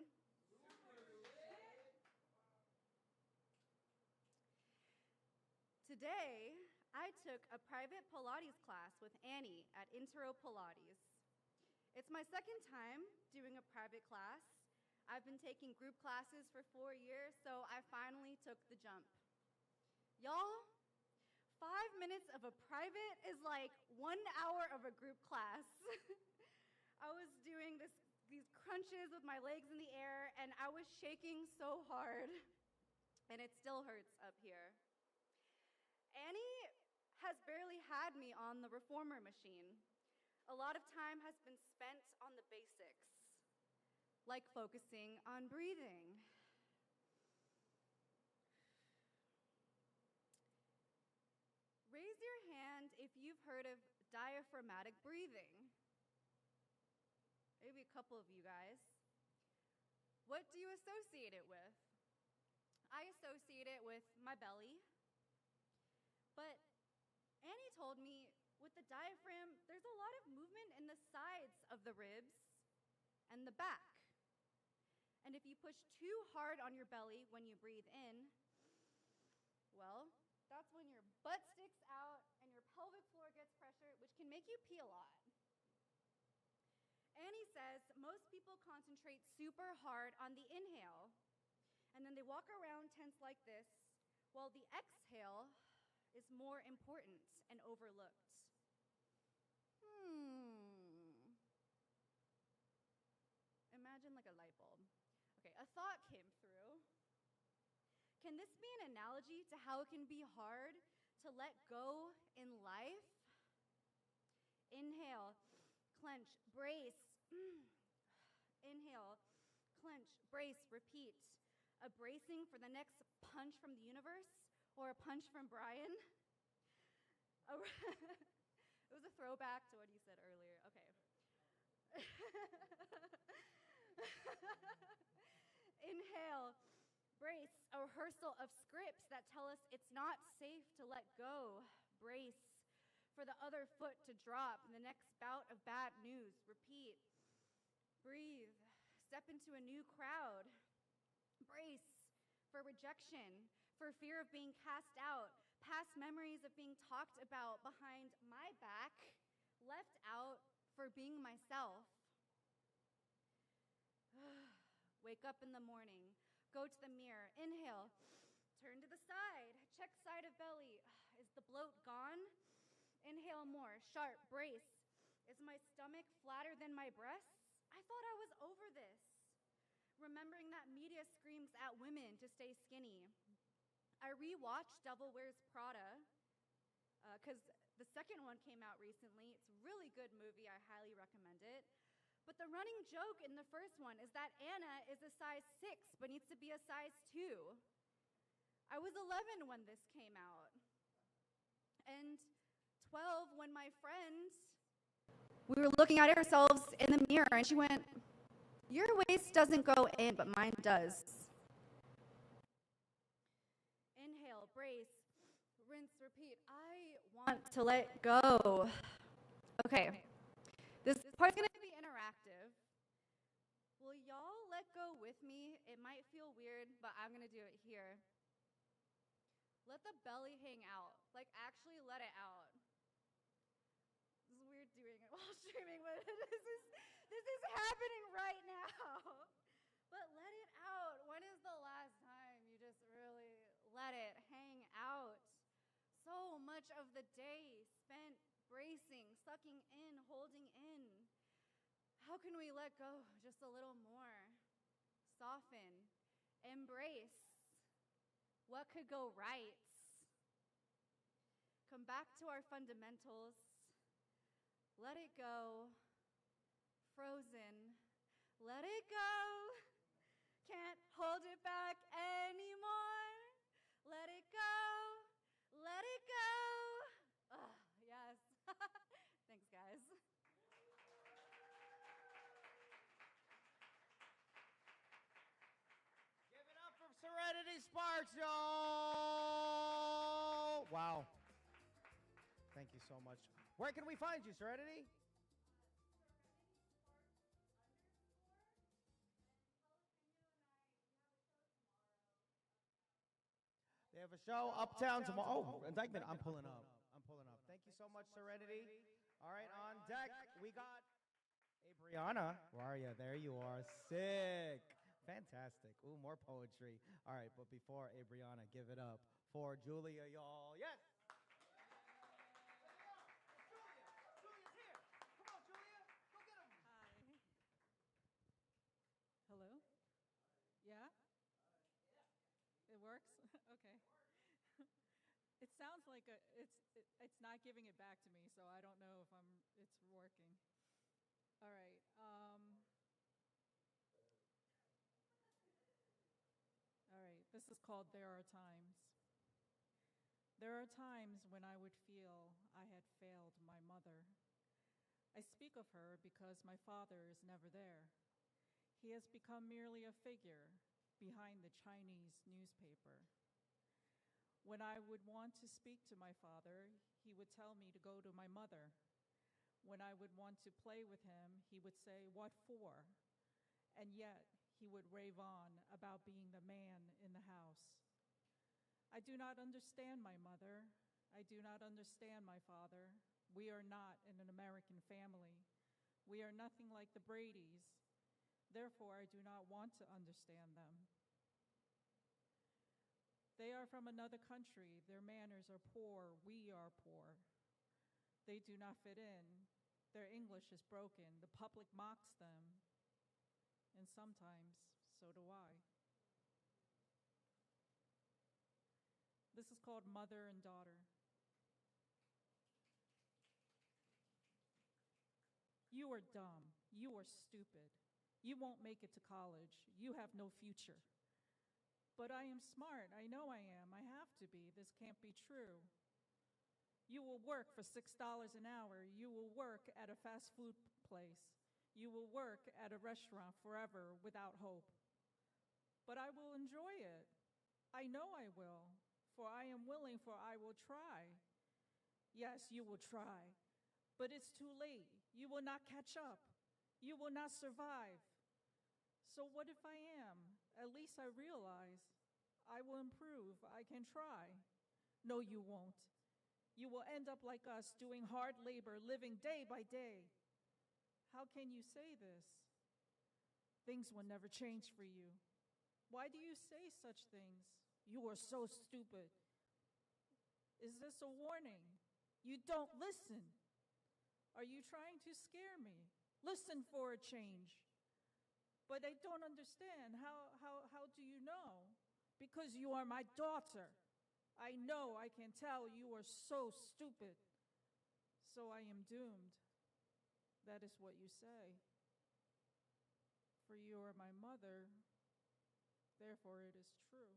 Today, I took a private Pilates class with Annie at Intro Pilates. It's my second time doing a private class. I've been taking group classes for 4 years, so I finally took the jump. Y'all, 5 minutes of a private is like 1 hour of a group class. I was doing these crunches with my legs in the air, and I was shaking so hard, and it still hurts up here. Annie has barely had me on the reformer machine. A lot of time has been spent on the basics, like focusing on breathing. Raise your hand if you've heard of diaphragmatic breathing. Maybe a couple of you guys. What do you associate it with? I associate it with my belly. But Annie told me with the diaphragm, there's a lot of movement in the sides of the ribs and the back. And if you push too hard on your belly when you breathe in, well, that's when your butt sticks out and your pelvic floor gets pressure, which can make you pee a lot. Annie says most people concentrate super hard on the inhale, and then they walk around tense like this, while the exhale is more important and overlooked. Imagine like a light bulb. Okay, a thought came through. Can this be an analogy to how it can be hard to let go in life? Inhale, clench, brace. Inhale, clench, brace, repeat. A bracing for the next punch from the universe or a punch from Brian. It was a throwback to what he said earlier. Okay. Inhale, brace, a rehearsal of scripts that tell us it's not safe to let go. Brace for the other foot to drop in the next bout of bad news. Repeat. Breathe. Step into a new crowd. Brace for rejection, for fear of being cast out, past memories of being talked about behind my back, left out for being myself. Wake up in the morning, go to the mirror, inhale, turn to the side, check side of belly. Is the bloat gone? Inhale more, sharp, brace. Is my stomach flatter than my breasts? I thought I was over this. Remembering that media screams at women to stay skinny. I rewatched Devil Wears Prada because the second one came out recently. It's a really good movie. I highly recommend it. But the running joke in the first one is that Anna is a size 6 but needs to be a size 2. I was 11 when this came out. And 12 when my friends, we were looking at ourselves in the mirror and she went, "Your waist doesn't go in, but mine does." Inhale, brace, rinse, repeat. I want to let go. Okay, this part's gonna be interactive. Will y'all let go with me? It might feel weird, but I'm gonna do it here. Let the belly hang out. Like, actually let it out. This is weird doing it while streaming, but this is happening right now. But let it out. When is the last time you just really let it hang out? So much of the day spent bracing, sucking in, holding in. How can we let go just a little more? Soften, Embrace what could go right. Come back to our fundamentals. Let it go. Frozen. Let it go. Can't hold it back anymore. Let it go. Let it go. Yes. Thanks, guys. Give it up for Serenity Sparks, y'all! Wow. Thank you so much. Where can we find you, Serenity? They have a show uptown tomorrow. Oh, indictment. I'm pulling up. Thank you so much, Serenity. All right, on deck, we got Brianna. Where are you? There you are. Sick. Fantastic. Ooh, more poetry. All right, but before Brianna, give it up for Julia, y'all. Yes. Julia's here. Come on, Julia. Go get him. Hi. Hello? Yeah? It works? Okay. It sounds like it's not giving it back to me, so I don't know if it's working. All right. All right. This is called There Are Times. There are times when I would feel I had failed my mother. I speak of her because my father is never there. He has become merely a figure behind the Chinese newspaper. When I would want to speak to my father, he would tell me to go to my mother. When I would want to play with him, he would say, "What for?" And yet, he would rave on about being the man in the house. I do not understand my mother. I do not understand my father. We are not in an American family. We are nothing like the Bradys. Therefore, I do not want to understand them. They are from another country. Their manners are poor. We are poor. They do not fit in. Their English is broken. The public mocks them. And sometimes, so do I. This is called Mother and Daughter. You are dumb. You are stupid. You won't make it to college. You have no future. But I am smart. I know I am. I have to be. This can't be true. You will work for $6 an hour. You will work at a fast food place. You will work at a restaurant forever without hope. But I will enjoy it. I know I will, for I am willing, for I will try. Yes, you will try, but it's too late. You will not catch up. You will not survive. So what if I am? At least I realize I will improve. I can try. No, you won't. You will end up like us, doing hard labor, living day by day. How can you say this? Things will never change for you. Why do you say such things? You are so stupid. Is this a warning? You don't listen. Are you trying to scare me? Listen for a change. But I don't understand. How do you know? Because you are my daughter. I know, I can tell you are so stupid. So I am doomed. That is what you say. For you are my mother, therefore it is true.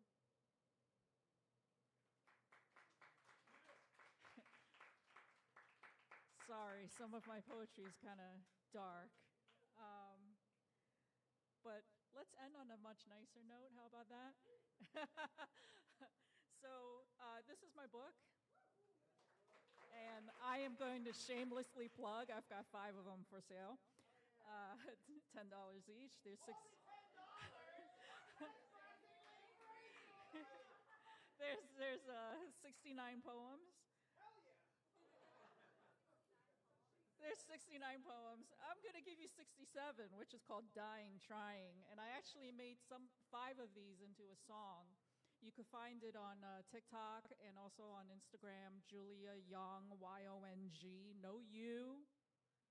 Sorry, some of my poetry is kind of dark. But let's end on a much nicer note. How about that? So this is my book. And I am going to shamelessly plug. I've got 5 of them for sale. $10 each. There's 6. There's 69 poems. There's 69 poems. I'm going to give you 67, which is called Dying Trying. And I actually made 5 of these into a song. You can find it on TikTok and also on Instagram, Julia Young, Y-O-N-G, no U.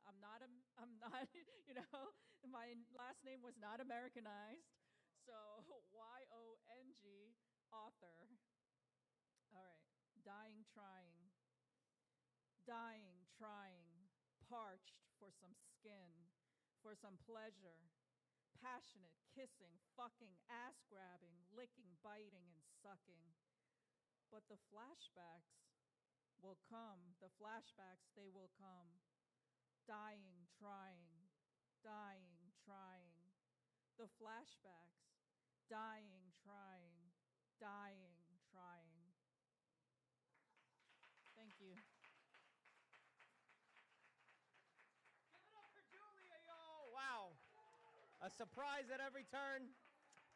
I'm not, my last name was not Americanized. So, Y-O-N-G, author. All right. Dying, trying. Dying, trying. Parched for some skin, for some pleasure. Passionate, kissing, fucking, ass grabbing, licking, biting, and sucking. But the flashbacks will come. The flashbacks, they will come. Dying, trying. Dying, trying. The flashbacks. Dying, trying. Dying, trying. Thank you. Give it up for Julia, y'all. Wow. A surprise at every turn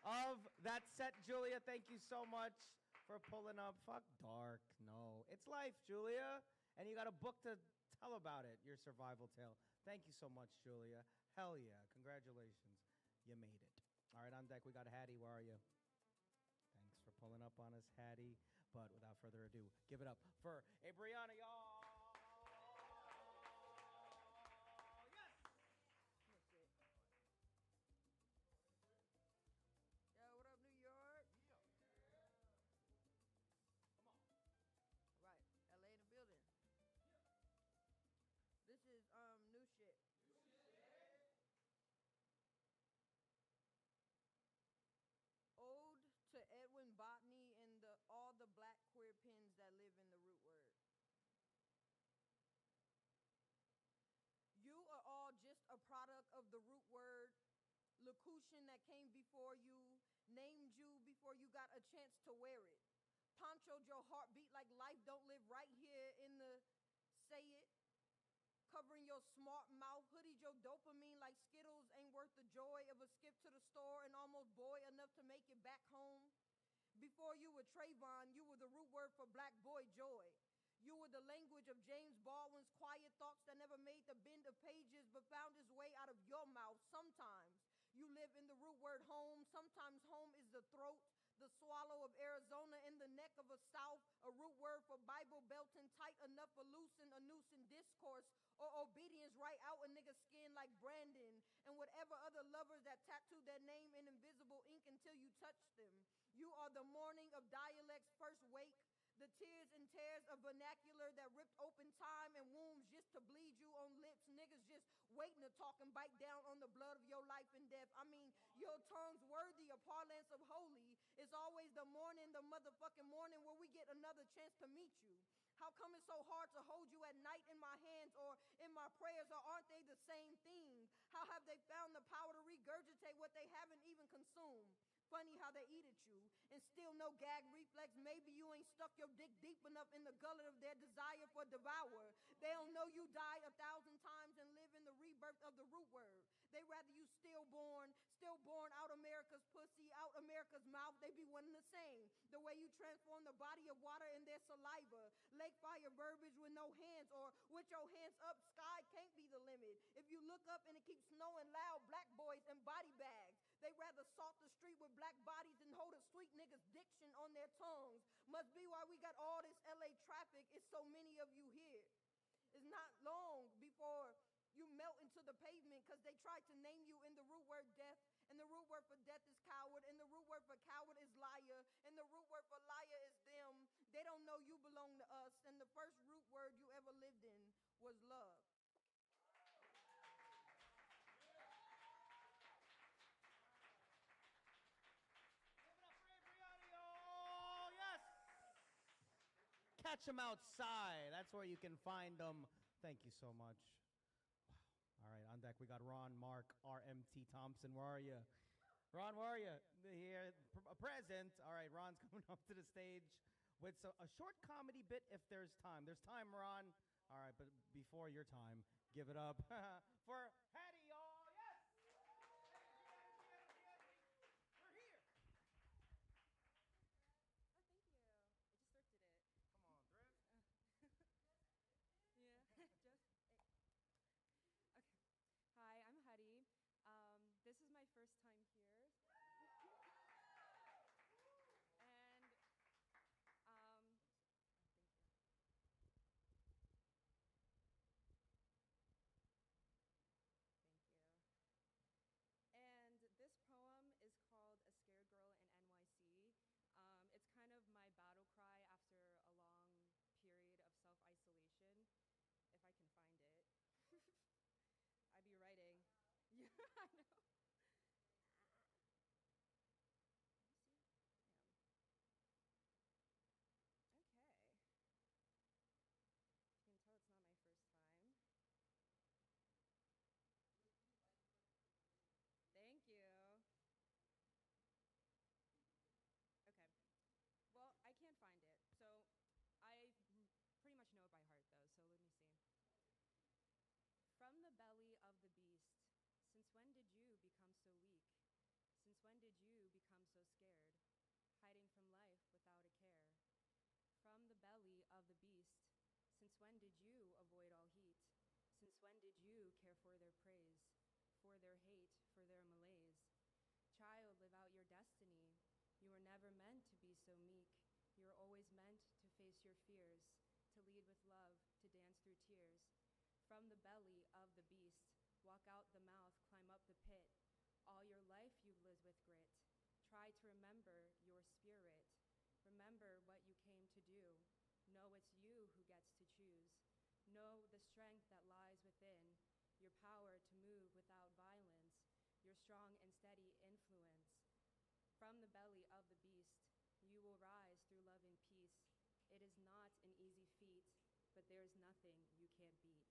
of that set, Julia. Thank you so much for pulling up. Fuck dark. No. It's life, Julia. And you got a book to tell about it, your survival tale. Thank you so much, Julia. Hell yeah. Congratulations. You made it. All right, on deck, we got Hattie. Where are you? Thanks for pulling up on us, Hattie. But without further ado, give it up for Brianna, y'all. Yes! Yo, what up, New York? Come on. All right, LA in the building. This is new shit. Ode to Edwin Botany and all the black queer pins that live in the root word. You are all just a product of the root word. Locution that came before you, named you before you got a chance to wear it. Ponchoed your heartbeat like life don't live right here in the say it. Covering your smart mouth, hoodied your dopamine like Skittles ain't worth the joy of a skip to the store and almost boy enough to make it back home. Before you were Trayvon, you were the root word for black boy joy. You were the language of James Baldwin's quiet thoughts that never made the bend of pages but found its way out of your mouth. Sometimes you live in the root word home. Sometimes home is the throat, the swallow of Arizona in the neck of a South, a root word for Bible belting tight enough for loosen a noosing discourse, or obedience right out a nigga's skin like Brandon and whatever other lovers that tattooed their name in invisible ink until you touched them. You are the morning of dialect's first wake, the tears and tears of vernacular that ripped open time and wombs just to bleed you on lips. Niggas just waiting to talk and bite down on the blood of your life and death. I mean, your tongue's worthy of parlance of holy. It's always the morning, the motherfucking morning where we get another chance to meet you. How come it's so hard to hold you at night in my hands or in my prayers, or aren't they the same thing? How have they found the power to regurgitate what they haven't even consumed? Funny how they eat at you and still no gag reflex. Maybe you ain't stuck your dick deep enough in the gullet of their desire for devour. They don't know you died 1,000 times and live in the rebirth of the root word. They rather you stillborn out America's pussy, out America's mouth. They be one and the same. The way you transform the body of water in their saliva. Lake fire verbiage with no hands, or with your hands up, sky can't be the limit. If you look up and it keeps snowing loud, black boys in body bags. They rather salt the street with black bodies than hold a sweet nigga's diction on their tongues. Must be why we got all this LA traffic. It's so many of you here. It's not long before you melt into the pavement because they tried to name you in the root word death. And the root word for death is coward. And the root word for coward is liar. And the root word for liar is them. They don't know you belong to us. And the first root word you ever lived in was love. Catch them outside. That's where you can find them. Thank you so much. Wow. All right, on deck we got Ron, Mark, RMT Thompson. Where are you? Ron, where are you? Here, present. All right, Ron's coming up to the stage with a short comedy bit if there's time. There's time, Ron. All right, but before your time, give it up for Hattie, y'all. Yes! We're here. Oh, thank you. I just thrifted it. Come on, thrift. Yeah. Just okay. Hi, I'm Huddy. This is my first time here. And thank you. Thank you. And this poem is called I know. Damn. Okay. You can tell it's not my first time. Thank you. Okay. Well, I can't find it. So I pretty much know it by heart, though, so let me see. From the belly of the beast, since when did you become so weak? Since when did you become so scared, hiding from life without a care? From the belly of the beast, since when did you avoid all heat? Since when did you care for their praise, for their hate, for their malaise? Child, live out your destiny. You were never meant to be so meek. You were always meant to face your fears, to lead with love, to dance through tears. From the belly of the beast, walk out the mouth, climb up the pit. All your life you've lived with grit. Try to remember your spirit. Remember what you came to do. Know it's you who gets to choose. Know the strength that lies within, your power to move without violence, your strong and steady influence. From the belly of the beast, you will rise through love and peace. It is not an easy feat, but there is nothing you can't beat.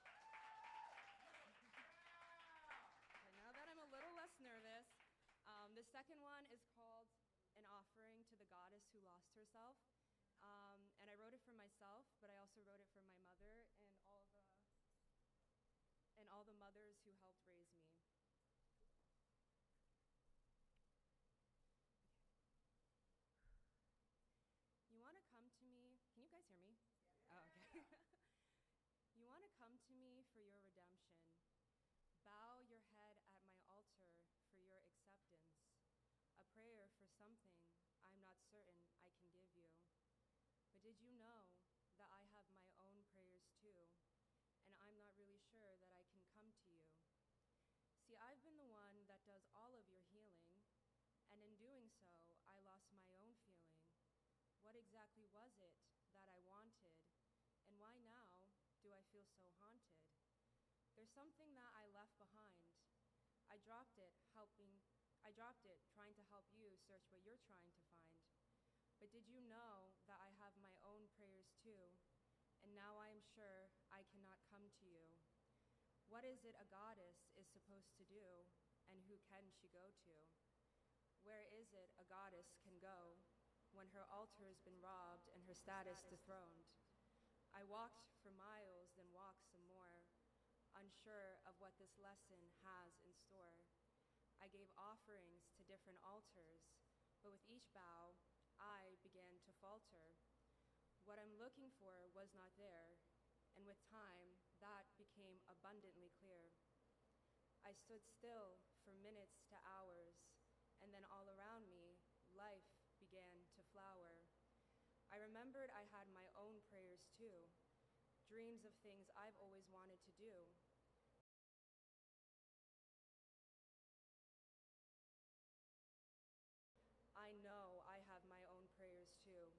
Okay. Okay, now that I'm a little less nervous, the second one is called An Offering to the Goddess Who Lost Herself. And I wrote it for myself, but I also wrote it for my mother and all the mothers who helped raise me. You want to come to me? Can you guys hear me? Yeah. Oh, okay. You want to come to me for your redemption. Bow your head at my altar for your acceptance. A prayer for something I'm not certain I can give you. But did you know that I have my own prayers too, and I'm not really sure that I can come to you? See, I've been the one that does all of your healing, and in doing so, I lost my own feeling. What exactly was it that I wanted, and why now do I feel so haunted? There's something that I left behind. I dropped it trying to help you search what you're trying to find. But did you know that I have my own prayers too, and now I am sure I cannot come to you? What is it a goddess is supposed to do, and who can she go to? Where is it a goddess can go when her altar has been robbed and her status dethroned? I walked for miles, then walked some more, unsure of what this lesson has in store. I gave offerings to different altars, but with each bow, I began to falter. What I'm looking for was not there, and with time, that became abundantly clear. I stood still for minutes to hours, and then all around me, life began to flower. I remembered I had my own prayers too, dreams of things I've always wanted to do. I know I have my own prayers too,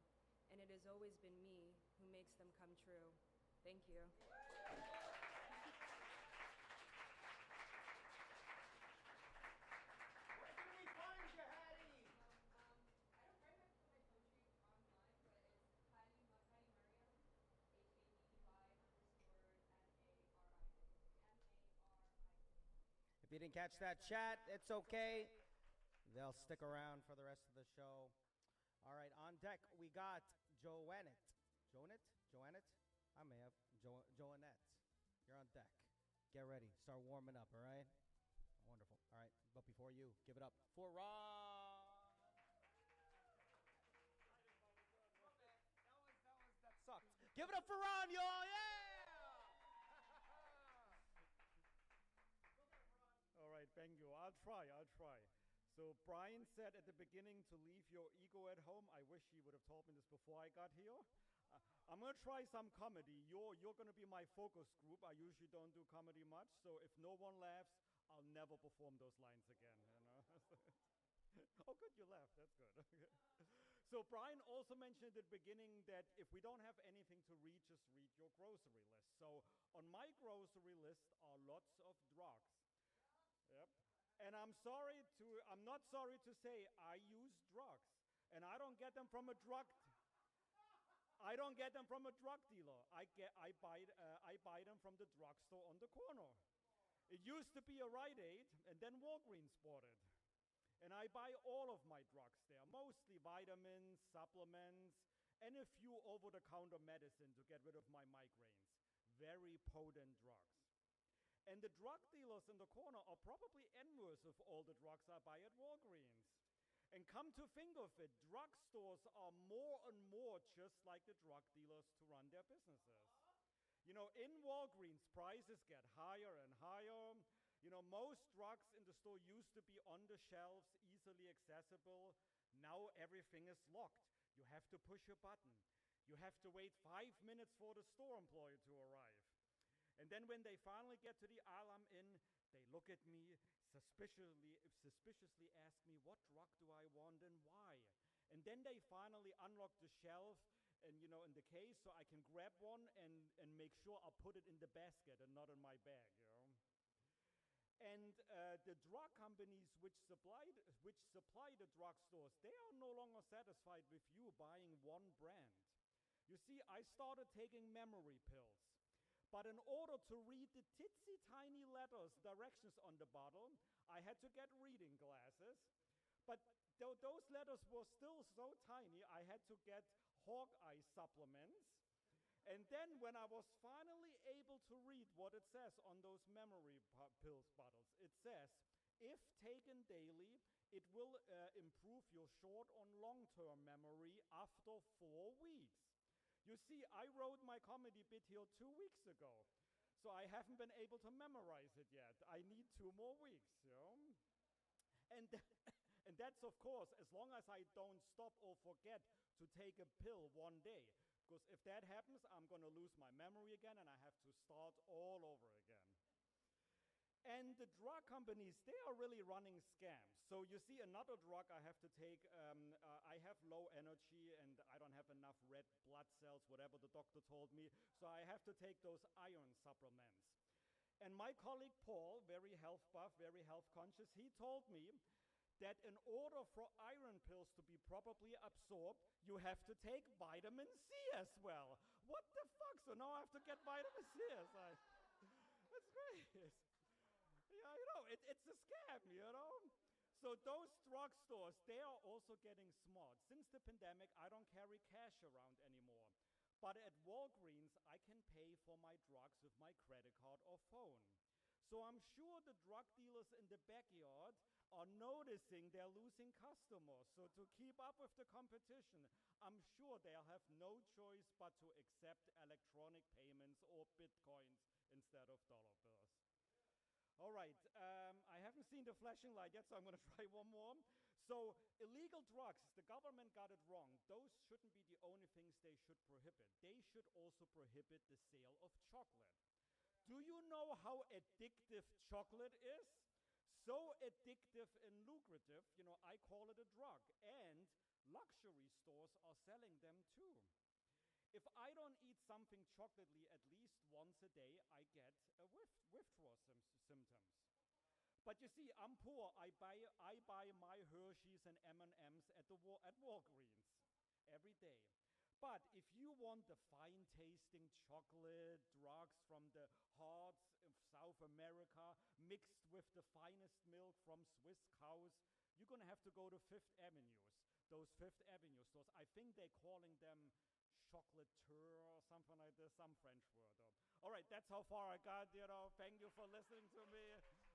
and it has always been me who makes them come true. Thank you. Where can we find you, Hattie? I don't write my poetry online, but it's Hattie Mariam, If you didn't catch that chat, it's okay. They'll stick around for the rest of the show. All right, on deck, we got Joannette. Joannette? I may have. Joannette. You're on deck. Get ready. Start warming up, all right? Wonderful. All right, but before you, give it up for Ron. That sucked. Give it up for Ron, y'all. Yeah! All right, thank you. I'll try. So Brian said at the beginning to leave your ego at home. I wish he would have told me this before I got here. I'm going to try some comedy. You're going to be my focus group. I usually don't do comedy much, so if no one laughs, I'll never perform those lines again. You know? Oh, good, you laughed. That's good. So Brian also mentioned at the beginning that if we don't have anything to read, just read your grocery list. So on my grocery list are lots of drugs. Yep. And I'm not sorry to say I use drugs. And I don't get them from a drug dealer. I buy them from the drugstore on the corner. It used to be a Rite Aid, and then Walgreens bought it. And I buy all of my drugs there, mostly vitamins, supplements, and a few over-the-counter medicine to get rid of my migraines. Very potent drugs. And the drug dealers in the corner are probably envious of all the drugs I buy at Walgreens. And come to think of it, drugstores are more and more just like the drug dealers to run their businesses. You know, in Walgreens, prices get higher and higher. You know, most drugs in the store used to be on the shelves, easily accessible. Now everything is locked. You have to push a button. You have to wait 5 minutes for the store employee to arrive. And then when they finally get to the aisle I'm in, they look at me suspiciously ask me, what drug do I want and why? And then they finally unlock the shelf and, you know, in the case, so I can grab one and make sure I put it in the basket and not in my bag, you know. And the drug companies which supply the drugstores, they are no longer satisfied with you buying one brand. You see, I started taking memory pills. But in order to read the titsy tiny letters, directions on the bottle, I had to get reading glasses. But those letters were still so tiny, I had to get Hawkeye supplements. And then when I was finally able to read what it says on those memory pills bottles, it says, if taken daily, it will improve your short and long-term memory after 4 weeks. You see, I wrote my comedy bit here 2 weeks ago, so I haven't been able to memorize it yet. I need 2 more weeks, you know? And that's, of course, as long as I don't stop or forget to take a pill one day. Because if that happens, I'm going to lose my memory again, and I have to start all over again. And the drug companies, they are really running scams. So you see, another drug I have to take, I have low energy and I don't have enough red blood cells, whatever the doctor told me, so I have to take those iron supplements. And my colleague Paul, very health buff, very health conscious, he told me that in order for iron pills to be properly absorbed, you have to take vitamin C as well. What the fuck? So now I have to get vitamin C. That's great. Yeah, you know, it's a scam, you know? So those drugstores, they are also getting smart. Since the pandemic, I don't carry cash around anymore. But at Walgreens, I can pay for my drugs with my credit card or phone. So I'm sure the drug dealers in the backyard are noticing they're losing customers. So to keep up with the competition, I'm sure they'll have no choice but to accept electronic payments or bitcoins instead of dollar bills. All right, I haven't seen the flashing light yet, so I'm going to try one more. So illegal drugs, the government got it wrong. Those shouldn't be the only things they should prohibit. They should also prohibit the sale of chocolate. Do you know how addictive chocolate is? So addictive and lucrative, you know, I call it a drug. And luxury stores are selling them too. If I don't eat something chocolatey at least once a day, I get a withdrawal symptoms. But you see, I'm poor. I buy my Hershey's and M&Ms at Walgreens every day. But if you want the fine-tasting chocolate drugs from the hearts of South America mixed with the finest milk from Swiss cows, you're going to have to go to Fifth Avenues, those Fifth Avenue stores. I think they're calling them chocolateur or something like this, some French word. All right, that's how far I got, you know. Thank you for listening to me.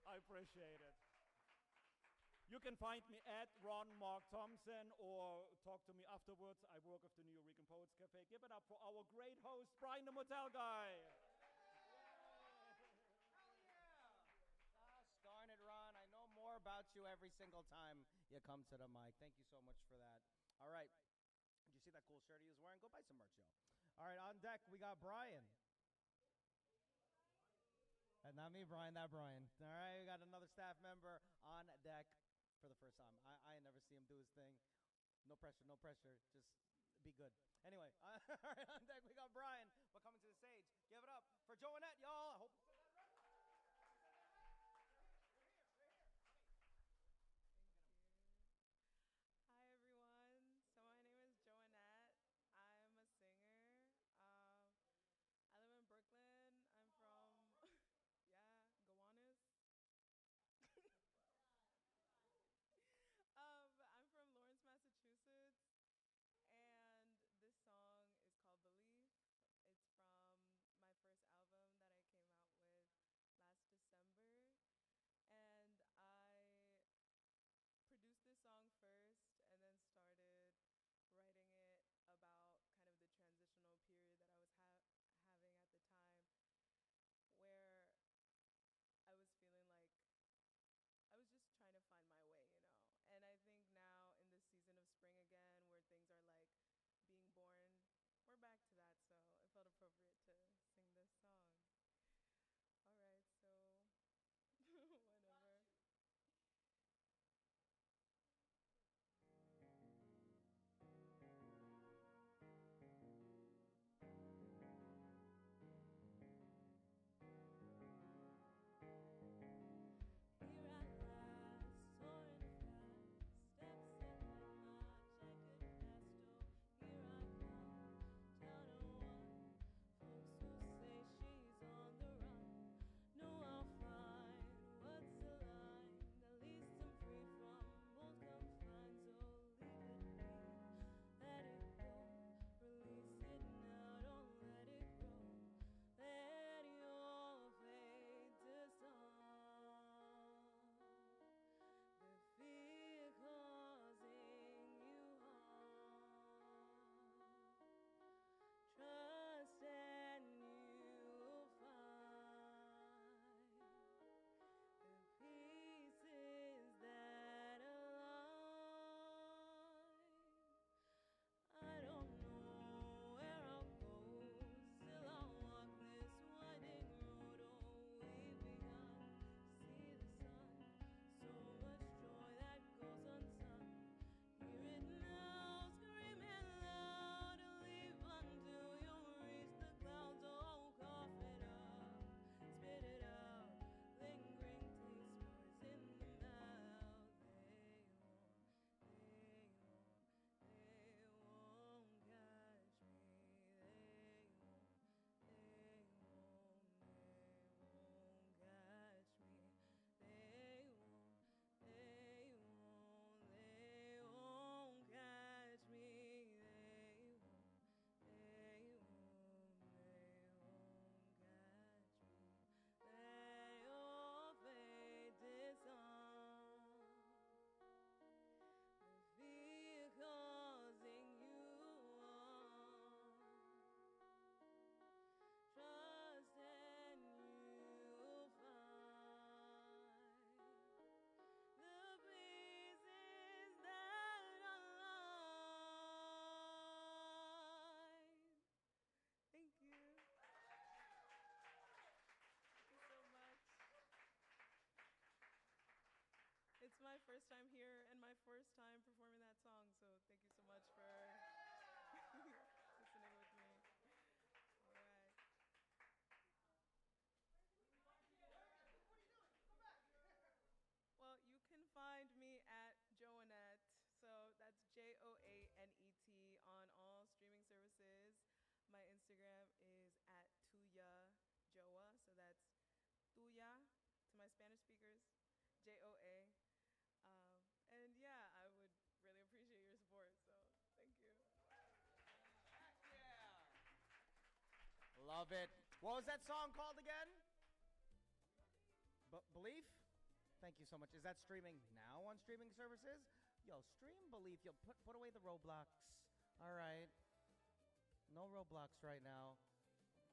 I appreciate it. You can find me at Ron Mark Thompson or talk to me afterwards. I work with the Nuyorican Poets Cafe. Give it up for our great host, Brian the Motel Guy. Darn it, Ron. I know more about you every single time you come to the mic. Thank you so much for that. All right. Did you see that cool shirt he was wearing? Go buy some merch, yo. All right, on deck, we got Brian. Not me, Brian, that Brian. All right, we got another staff member on deck. for the first time. I ain't never see him do his thing. No pressure, no pressure. Just be good. Anyway, all right, on deck we got Brian. We're coming to the stage. Give it up for Joannette, y'all. I hope. Hi everyone. So my name is Joannette. I'm a singer. I live in Brooklyn. I'm from yeah, Gowanus. I'm from Lawrence, Massachusetts, and this song is called Belief. It's from my first album that I came out with last December, and I produced this song first and then started writing it about kind of the transitional period that I was having at the time, where I was feeling like I was just trying to find my way, you know. And I think now in this season of spring again, where things are like being born, we're back to that. So it felt appropriate to sing this song. All right, so whenever. Here at last, soaring fast, steps ahead, my jacket fast. Oh, here I come, down on one. Folks who say she's on the run, know I'll find what's the line that leads them free from old confines. Oh, leave it be, let it go, release it now, don't let it grow. Let your fate dissolve. The fear causing you harm. Trust and you'll find the pieces that align. I don't know where I'll go, still I'll walk this winding road. Oh, we've begun to see the sun, so much joy that goes unsung. Hear it now, scream it loud, leave until you reach the clouds. Oh, cough it up, spit it out, lingering taste buds in the mouth. They won't catch me. They won't catch me. They won't catch me. They won't catch me. Let your fate disarm. The fear causing you harm. Trust and you'll find the pieces that align. Thank you. Thank you so much. It's my first time here and my first time performing that song, so thank you so much for listening with me. All right. Well, you can find me at Joannette. So that's Joanet on all streaming services. My Instagram is at Tuya Joa. So that's Tuya to my Spanish speakers, Joa. And yeah, I would really appreciate your support. So thank you. Love it. What was that song called again? Belief? Thank you so much. Is that streaming now on streaming services? Yo, stream Belief. Yo, put away the Roblox. All right. No Roblox right now.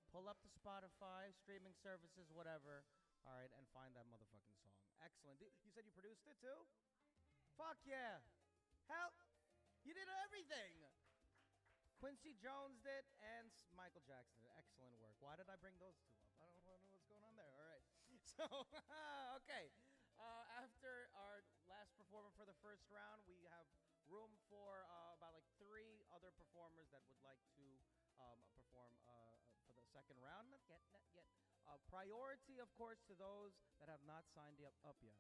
Pull up the Spotify, streaming services, whatever. All right, and find that motherfucking song. Excellent. You said you produced it too? Fuck yeah. Hell, you did everything. Quincy Jones did and Michael Jackson did. Excellent work. Why did I bring those two up? I don't know what's going on there. All right. So, okay. After our last performer for the first round. We have room for about like 3 other performers that would like to perform for the second round. Not yet, not yet. Priority, of course, to those that have not signed up yet.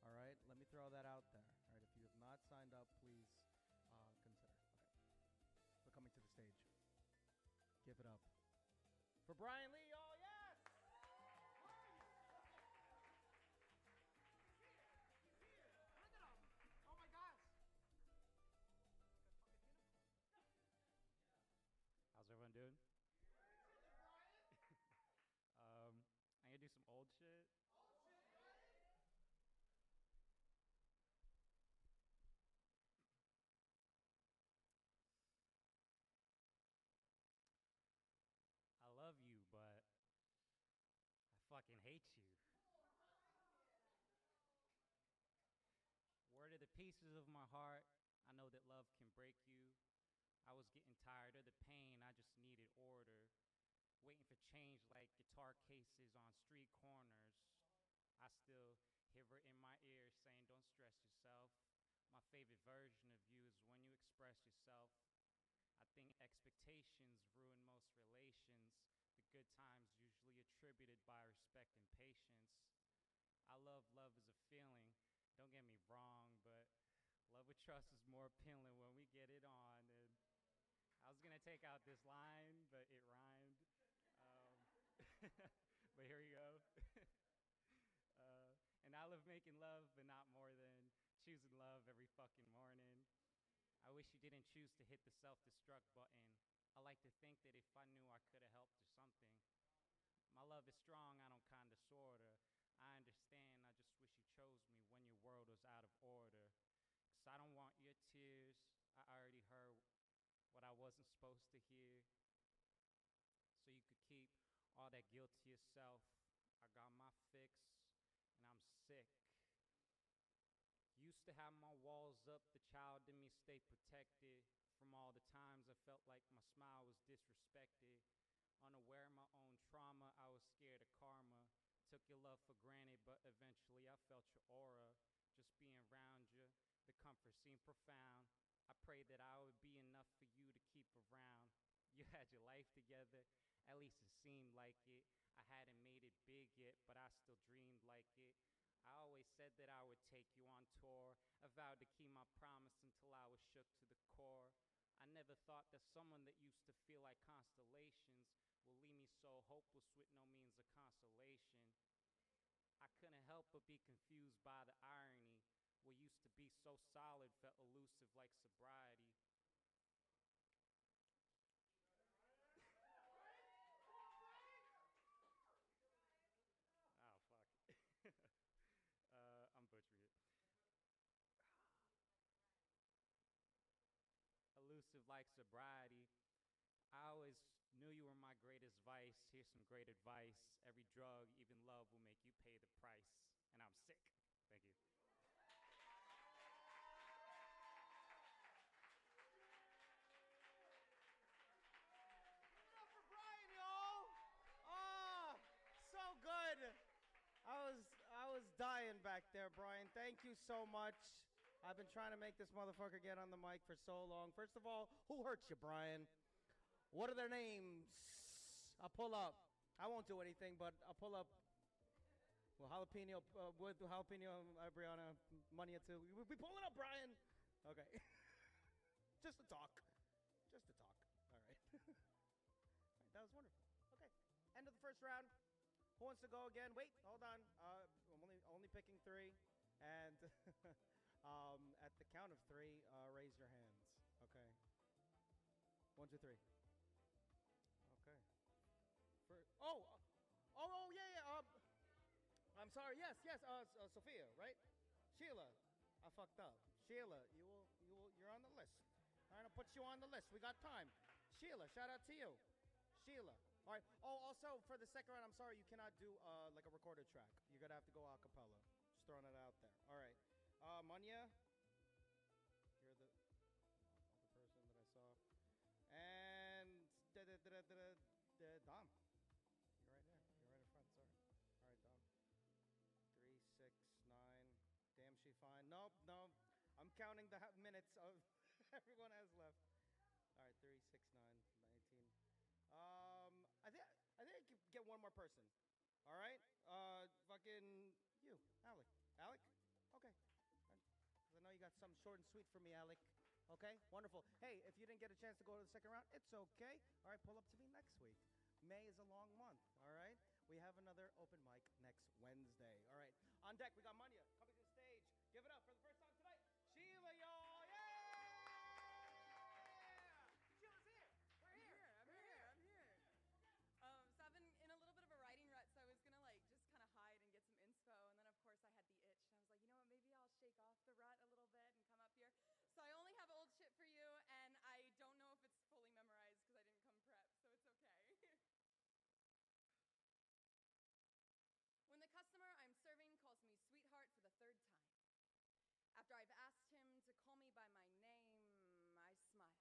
All right, let me throw that out there. All right, if you have not signed up, please consider. Okay, we're coming to the stage. Give it up for Brian Lee. Oh, yes! Oh my gosh. How's everyone doing? I'm gonna do some old shit. I love you, but I fucking hate you. Word of the pieces of my heart, I know that love can break you. I was getting tired of the pain, I just needed order. Waiting for change like guitar cases on street corners. I still hear it in my ear saying, don't stress yourself. My favorite version of you is when you express yourself. I think expectations ruin most relations. The good times usually attributed by respect and patience. I love as a feeling. Don't get me wrong, but love with trust is more appealing when we get it on. And I was gonna take out this line, but it rhymed. But here we go. And I love making love, but not more than choosing love every fucking morning. I wish you didn't choose to hit the self-destruct button. I like to think that if I knew I could have helped or something. My love is strong, I don't kinda sorta. I understand, I just wish you chose me when your world was out of order. 'Cause I don't want your tears, I already heard what I wasn't supposed to hear. So you could keep all that guilt to yourself. I got my fix, and I'm sick. Used to have my walls up, the child in me stay protected. From all the times I felt like my smile was disrespected. Unaware of my own trauma, I was scared of karma. Took your love for granted, but eventually I felt your aura. Just being around you, the comfort seemed profound. I prayed that I would be enough for you to keep around. You had your life together, at least it seemed like it. I hadn't made it big yet, but I still dreamed like it. I always said that I would take you on tour. I vowed to keep my promise until I was shook to the core. I never thought that someone that used to feel like constellations will leave me so hopeless with no means of consolation. I couldn't help but be confused by the irony. What used to be so solid felt elusive like sobriety. Oh, fuck. I'm butchering it. Elusive like sobriety. I always knew you were my greatest vice. Here's some great advice. Every drug, even love, will make you pay the price. And I'm sick. Thank you. For Brian, yo! Oh, so good. I was dying back there, Brian. Thank you so much. I've been trying to make this motherfucker get on the mic for so long. First of all, who hurt you, Brian? What are their names? I'll pull up. I won't do anything, but I'll pull up. Well, jalapeno, with jalapeno, Brianna, money too. We pulling up, Brian. Okay. Just to talk. Just to talk. All right. All right. That was wonderful. Okay. End of the first round. Who wants to go again? Wait, hold on. I'm only picking 3, and at the count of 3, raise your hands. Okay. 1, 2, 3. Okay. Yeah. I'm sorry. Yes. Sophia, right? Sheila, I fucked up. Sheila, you're on the list. All right, I'll put you on the list. We got time. Sheila, shout out to you. Sheila. All right. Oh, also for the second round, I'm sorry, you cannot do like a recorded track. You're gonna have to go a cappella. Just throwing it out there. All right. Munya, you're the other person that I saw, and Dom. You're right there. You're right in front. Sorry. All right, Dom. 3, 6, 9. Damn, she fine. nope, no. I'm counting the minutes of everyone has left. All right, 3, 6, 9, 19. I think I could get one more person. All right, fucking you, Alec. Alec, okay. 'Cause I know you got something short and sweet for me, Alec. Okay, wonderful. Hey, if you didn't get a chance to go to the second round, it's okay. All right, pull up to me next week. May is a long month. All right, we have another open mic next Wednesday. All right, on deck we got Manya coming to the stage. Give it up for the first time tonight, Sheila, y'all. Yeah! Sheila's here. We're here. I'm here. So I've been in a little bit of a writing rut, so I was gonna like just kind of hide and get some inspo, and then of course I had the itch, and I was like, you know what, maybe I'll shake off the rut a little bit and come up here. So I only have old shit for you, and I don't know if it's fully memorized because I didn't come prepped, so it's okay. When the customer I'm serving calls me sweetheart for the third time, after I've asked him to call me by my name, I smile.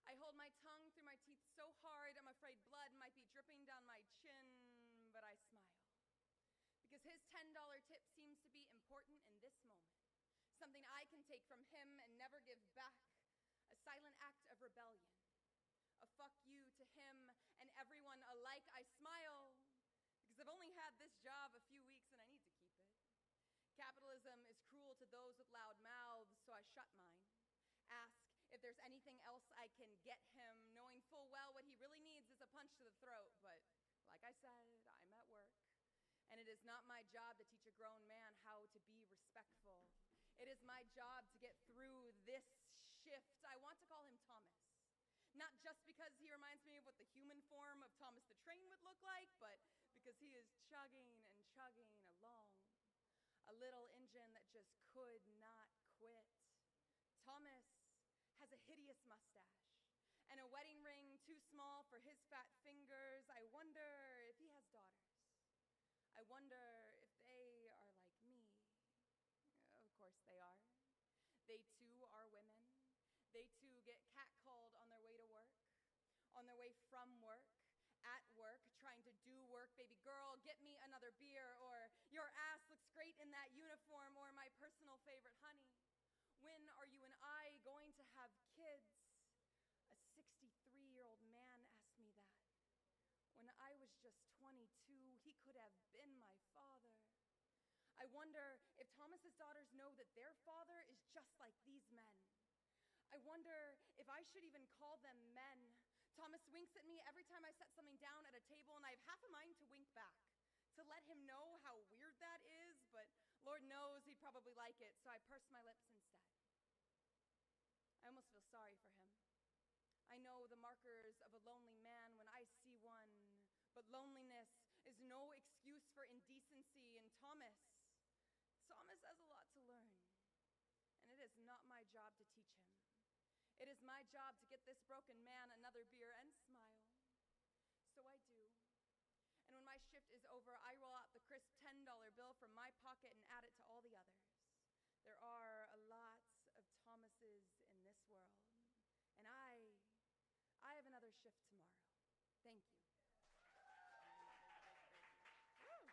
I hold my tongue through my teeth so hard I'm afraid blood might be dripping down my chin, but I smile. Because his $10 tip seems to be important in this moment. Something I can take from him and never give back. A silent act of rebellion. A fuck you to him and everyone alike. I smile because I've only had this job a few weeks and I need to keep it. Capitalism is cruel to those with loud mouths, so I shut mine. Ask if there's anything else I can get him, knowing full well what he really needs is a punch to the throat. But like I said, I'm at work. And it is not my job to teach a grown man how to be respectful. It is my job to get through this shift. I want to call him Thomas. Not just because he reminds me of what the human form of Thomas the Train would look like, but because he is chugging and chugging along. A little engine that just could not quit. Thomas has a hideous mustache and a wedding ring too small for his fat fingers. I wonder if he has daughters. I wonder if they are like me. Of course they are. They too are women. They too get catcalled on their way to work, on their way from work, at work, trying to do work. Baby girl, get me another beer, or your ass looks great in that uniform, or my personal favorite, honey, when are you and I going to have kids? A 63-year-old man asked me that. When I was just 22, he could have been my father. I wonder if Thomas's daughters know that their father is just like these men. I wonder if I should even call them men. Thomas winks at me every time I set something down at a table, and I have half a mind to wink back, to let him know how weird that is, but Lord knows he'd probably like it, so I purse my lips instead. I almost feel sorry for him. I know the markers of a lonely man when I see one, but loneliness is no excuse for indecency, and Thomas has a lot to learn, and it is not my job to teach him. It is my job to get this broken man another beer and smile. So I do. And when my shift is over, I roll out the crisp $10 bill from my pocket and add it to all the others. There are lots of Thomases in this world, and I have another shift tomorrow. Thank you. Woo,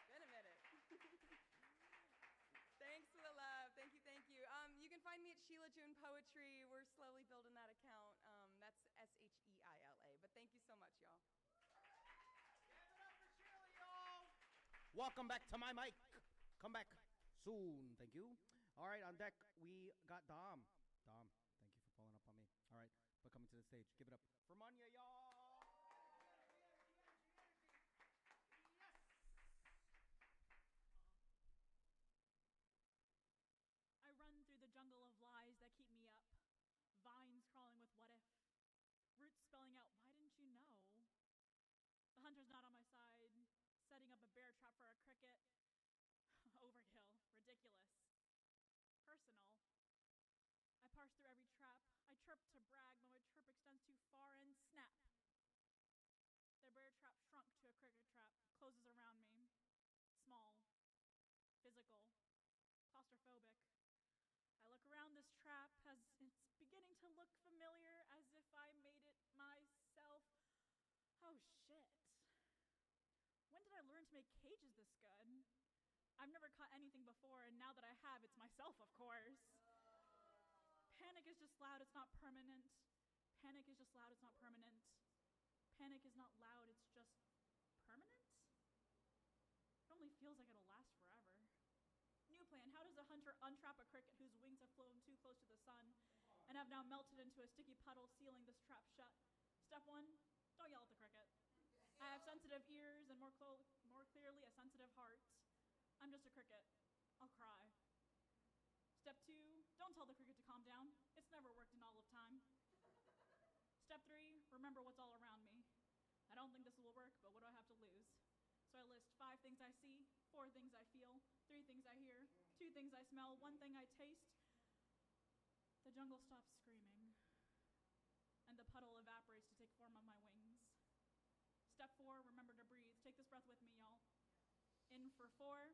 been a minute. Thanks for the love. Thank you. You can find me at Sheila June Poetry. We're slowly building that account. That's SHEILA. But thank you so much, y'all. Give it up for Sheila, y'all. Welcome back to my mic. Come back soon. Thank you. All right, on deck, we got Dom. Dom, thank you for pulling up on me. All right, but coming to the stage. Give it up for Manya, y'all. I run through the jungle of lies that keep me up. Vines crawling with what if. Roots spelling out, why didn't you know? The hunter's not on my side. Setting up a bear trap for a cricket. Overkill. Ridiculous. Personal. I parse through every trap. I chirp to brag when my chirp extends too far and snap. The bear trap shrunk to a cricket trap. Closes around me. Small. Physical. Claustrophobic. I look around this trap as it's beginning to look familiar, as if I made it myself. Oh shit. When did I learn to make cages this good? I've never caught anything before. before, and now that I have, it's myself, of course. Panic is just loud, it's not permanent. Panic is just loud, it's not permanent. Panic is not loud, it's just permanent? It only feels like it'll last forever. New plan, how does a hunter untrap a cricket whose wings have flown too close to the sun and have now melted into a sticky puddle, sealing this trap shut? Step 1, don't yell at the cricket. I have sensitive ears and more clearly a sensitive heart. I'm just a cricket. I'll cry. Step 2, don't tell the cricket to calm down. It's never worked in all of time. Step 3, remember what's all around me. I don't think this will work, but what do I have to lose? So I list 5 things I see, 4 things I feel, 3 things I hear, 2 things I smell, 1 thing I taste. The jungle stops screaming, and the puddle evaporates to take form of my wings. Step 4, remember to breathe. Take this breath with me, y'all. In for 4,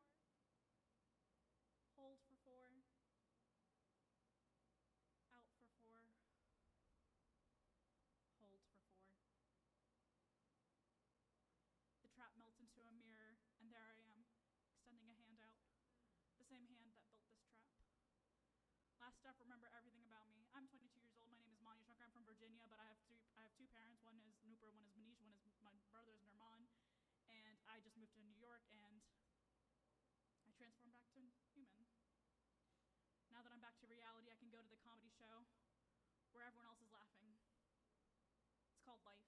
hold for 4, out for 4, hold for 4. The trap melts into a mirror, and there I am, extending a hand out, the same hand that built this trap. Last step, remember everything about me. I'm 22 years old. My name is Manya Shankar. I'm from Virginia, but I have 2 parents. One is Nooper, one is Manish, one is my brother is Nirman. And I just moved to New York, and I transformed back to human. Now that I'm back to reality, I can go to the comedy show where everyone else is laughing. It's called life.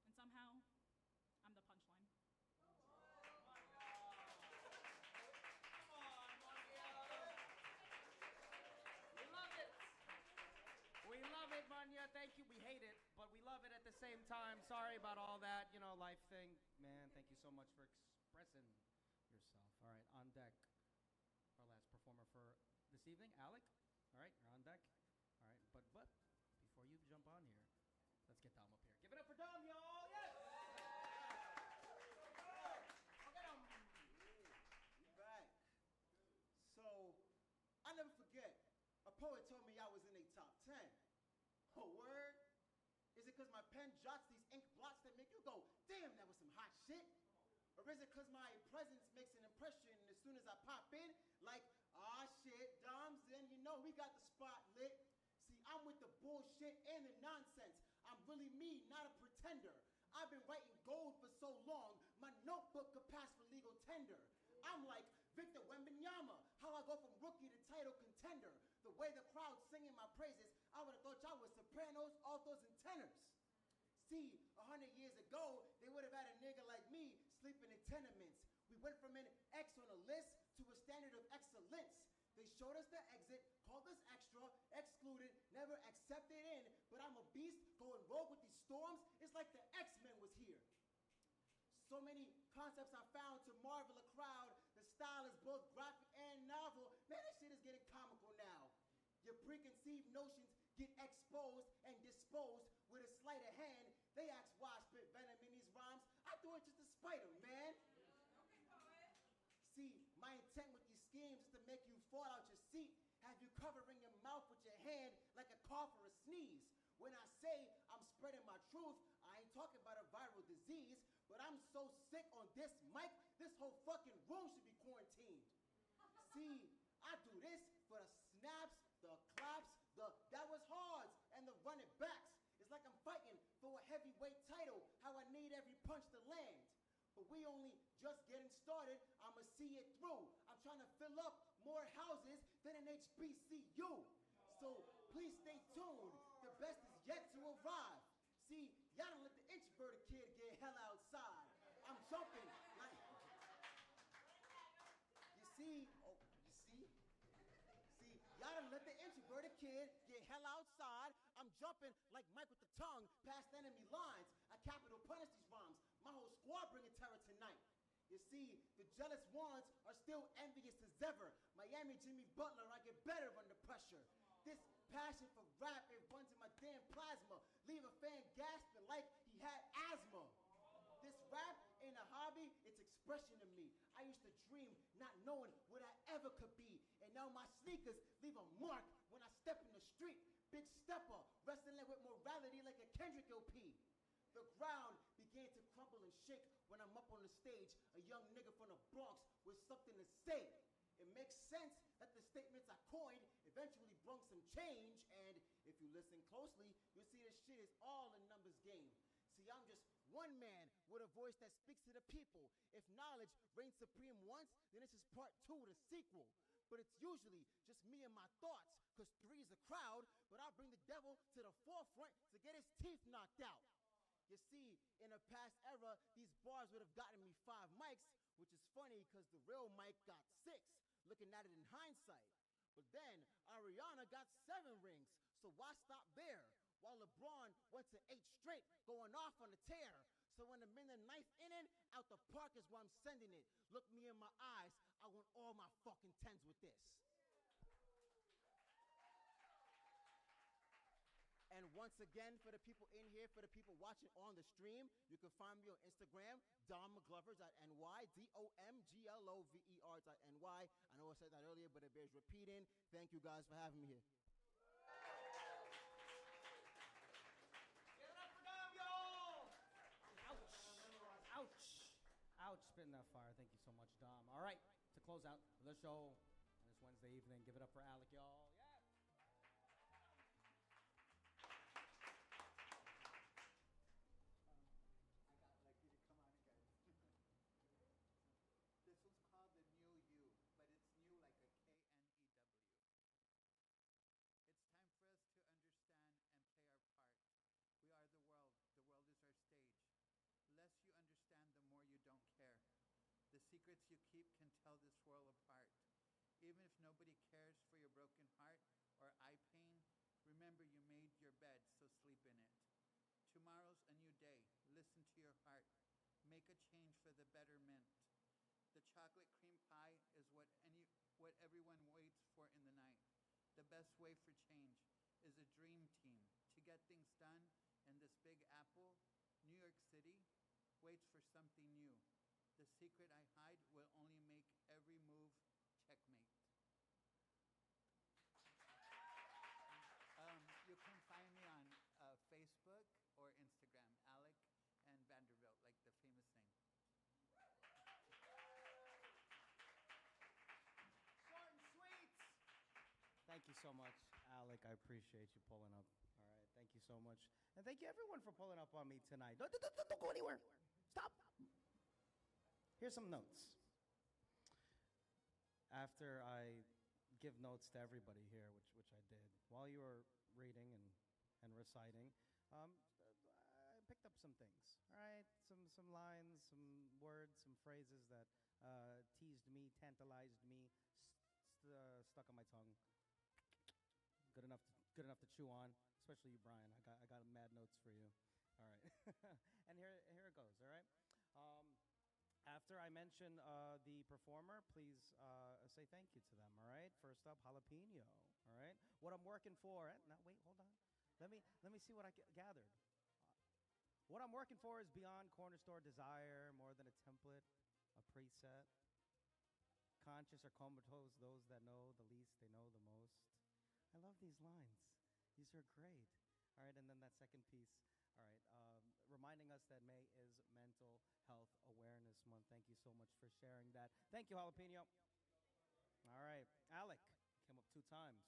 And somehow, I'm the punchline. We love it, Manya. Thank you. We hate it, but we love it at the same time. Sorry about all that, life thing. Man, thank you so much for expressing yourself. All right, on deck. Our last performer for this evening, Alec. All right, you're on deck. All right, but before you jump on here, let's get Dom up here. Give it up for Dom, y'all. Yes! Right. So, I'll never forget. A poet told me I was in a top 10. Oh, word? Is it because my pen jots these ink blots that make you go, damn, that was some hot shit? Or is it because my presence makes an impression as soon as I pop in? Like, shit, Dom's in, we got the spot lit. See, I'm with the bullshit and the nonsense. I'm really me, not a pretender. I've been writing gold for so long, my notebook could pass for legal tender. I'm like Victor Wembanyama, how I go from rookie to title contender. The way the crowd's singing my praises, I would have thought y'all were sopranos, altos, and tenors. See, 100 years ago, they would have had a nigga like me sleeping in tenements. We went from an X on a list to a standard of excellence. They showed us the exit, called us extra, excluded, never accepted in, but I'm a beast going rogue with these storms. It's like the X-Men was here. So many concepts I found to marvel a crowd. The style is both graphic and novel. Man, this shit is getting comical now. Your preconceived notions get exposed and disposed with a sleight of hand. They ask why I spit venom in these rhymes. I do it just to spite them, man. See, my intent with these schemes is to make you fall out your seat, have you covering your mouth with your hand like a cough or a sneeze. When I say I'm spreading my truth, I ain't talking about a viral disease, but I'm so sick on this mic, this whole fucking room should be quarantined. See, I do this for the snaps, the claps, that was hards, and the running backs. It's like I'm fighting for a heavyweight title, how I need every punch to land. But we only just getting started, I'ma see it through. I'm trying to fill up more houses than an HBCU. So please stay tuned, the best is yet to arrive. See, y'all don't let the introverted kid get hell outside. I'm jumping like, you see, y'all done let the introverted kid get hell outside. I'm jumping like Mike with the tongue past enemy lines. I capital punish these rhymes. My whole squad bringing terror tonight. You see, the jealous ones are still envious as ever. Miami Jimmy Butler, I get better under pressure. This passion for rap, it runs in my damn plasma. Leave a fan gasping like he had asthma. This rap ain't a hobby, it's expression to me. I used to dream not knowing what I ever could be. And now my sneakers leave a mark when I step in the street. Big stepper, wrestling with morality like a Kendrick LP. The ground began to crumble and shake when I'm up on the stage. A young nigga from the Bronx with something to say. It makes sense that the statements I coined eventually brung some change, and if you listen closely, you'll see this shit is all a numbers game. See, I'm just one man with a voice that speaks to the people. If knowledge reigns supreme once, then this is part 2, the sequel. But it's usually just me and my thoughts, because 3 is a crowd, but I'll bring the devil to the forefront to get his teeth knocked out. You see, in a past era, these bars would have gotten me 5 mics, which is funny because the real mic got 6, looking at it in hindsight. But then, Ariana got 7 rings, so why stop there? While LeBron went to 8 straight, going off on a tear. So when I'm in the 9th inning, out the park is where I'm sending it. Look me in my eyes, I want all my fucking 10s with this. And once again, for the people in here, for the people watching on the stream, you can find me on Instagram, DomMcGlovers.NY, DOMGLOVER.NY. I know I said that earlier, but it bears repeating. Thank you guys for having me here. Ouch. Ouch, spitting that fire. Thank you so much, Dom. All right, to close out the show on this Wednesday evening, give it up for Alec, y'all. Yeah. This was called the new you, but it's new like a secrets you keep can tell this world apart. Even if nobody cares for your broken heart or eye pain, remember you made your bed, so sleep in it. Tomorrow's a new day. Listen to your heart. Make a change for the betterment. The chocolate cream pie is what everyone waits for in the night. The best way for change is a dream team. To get things done in this big apple, New York City waits for something new. The secret I hide will only make every move checkmate. You can find me on Facebook or Instagram, Alec and Vanderbilt, like the famous thing. Short and sweet. Thank you so much, Alec. I appreciate you pulling up. All right, thank you so much. And thank you everyone for pulling up on me tonight. Don't go anywhere. Stop. Here's some notes. After I give notes to everybody here, which I did, while you were reading and reciting, I picked up some things, all right? Some lines, some words, some phrases that teased me, tantalized me, stuck on my tongue. Good enough to chew on, especially you, Brian. I got mad notes for you. All right. And here it goes, all right? After I mention the performer, please say thank you to them, all right? First up, Jalapeno, all right? What I'm working for, now wait, hold on. Let me see what I gathered. What I'm working for is beyond corner store desire, more than a template, a preset. Conscious or comatose, those that know the least, they know the most. I love these lines. These are great. All right, and then that second piece, all right, reminding us that May is Mental Health Awareness Month. Thank you so much for sharing that. Thank you, Jalapeno. All right, Alec came up 2 times.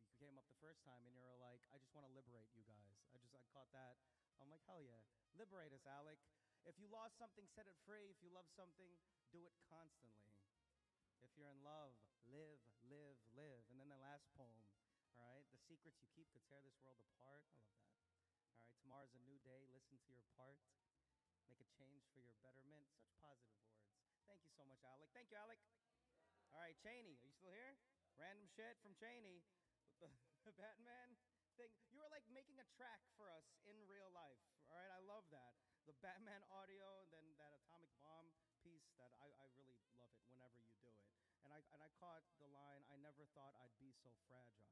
You came up the first time, and you're like, I just want to liberate you guys. I caught that. I'm like, hell yeah. Liberate us, Alec. If you lost something, set it free. If you love something, do it constantly. If you're in love, live, live, live. And then the last poem, all right? The secrets you keep could tear this world apart. I love that. All right, tomorrow's a new day. Listen to your part. Make a change for your betterment. Such positive words. Thank you so much, Alec. Thank you, Alec. All right, Cheney, are you still here? Random shit from Cheney with the Batman thing. You were like making a track for us in real life. All right, I love that. The Batman audio and then that atomic bomb piece, that I really love it whenever you do it. And I caught the line, I never thought I'd be so fragile.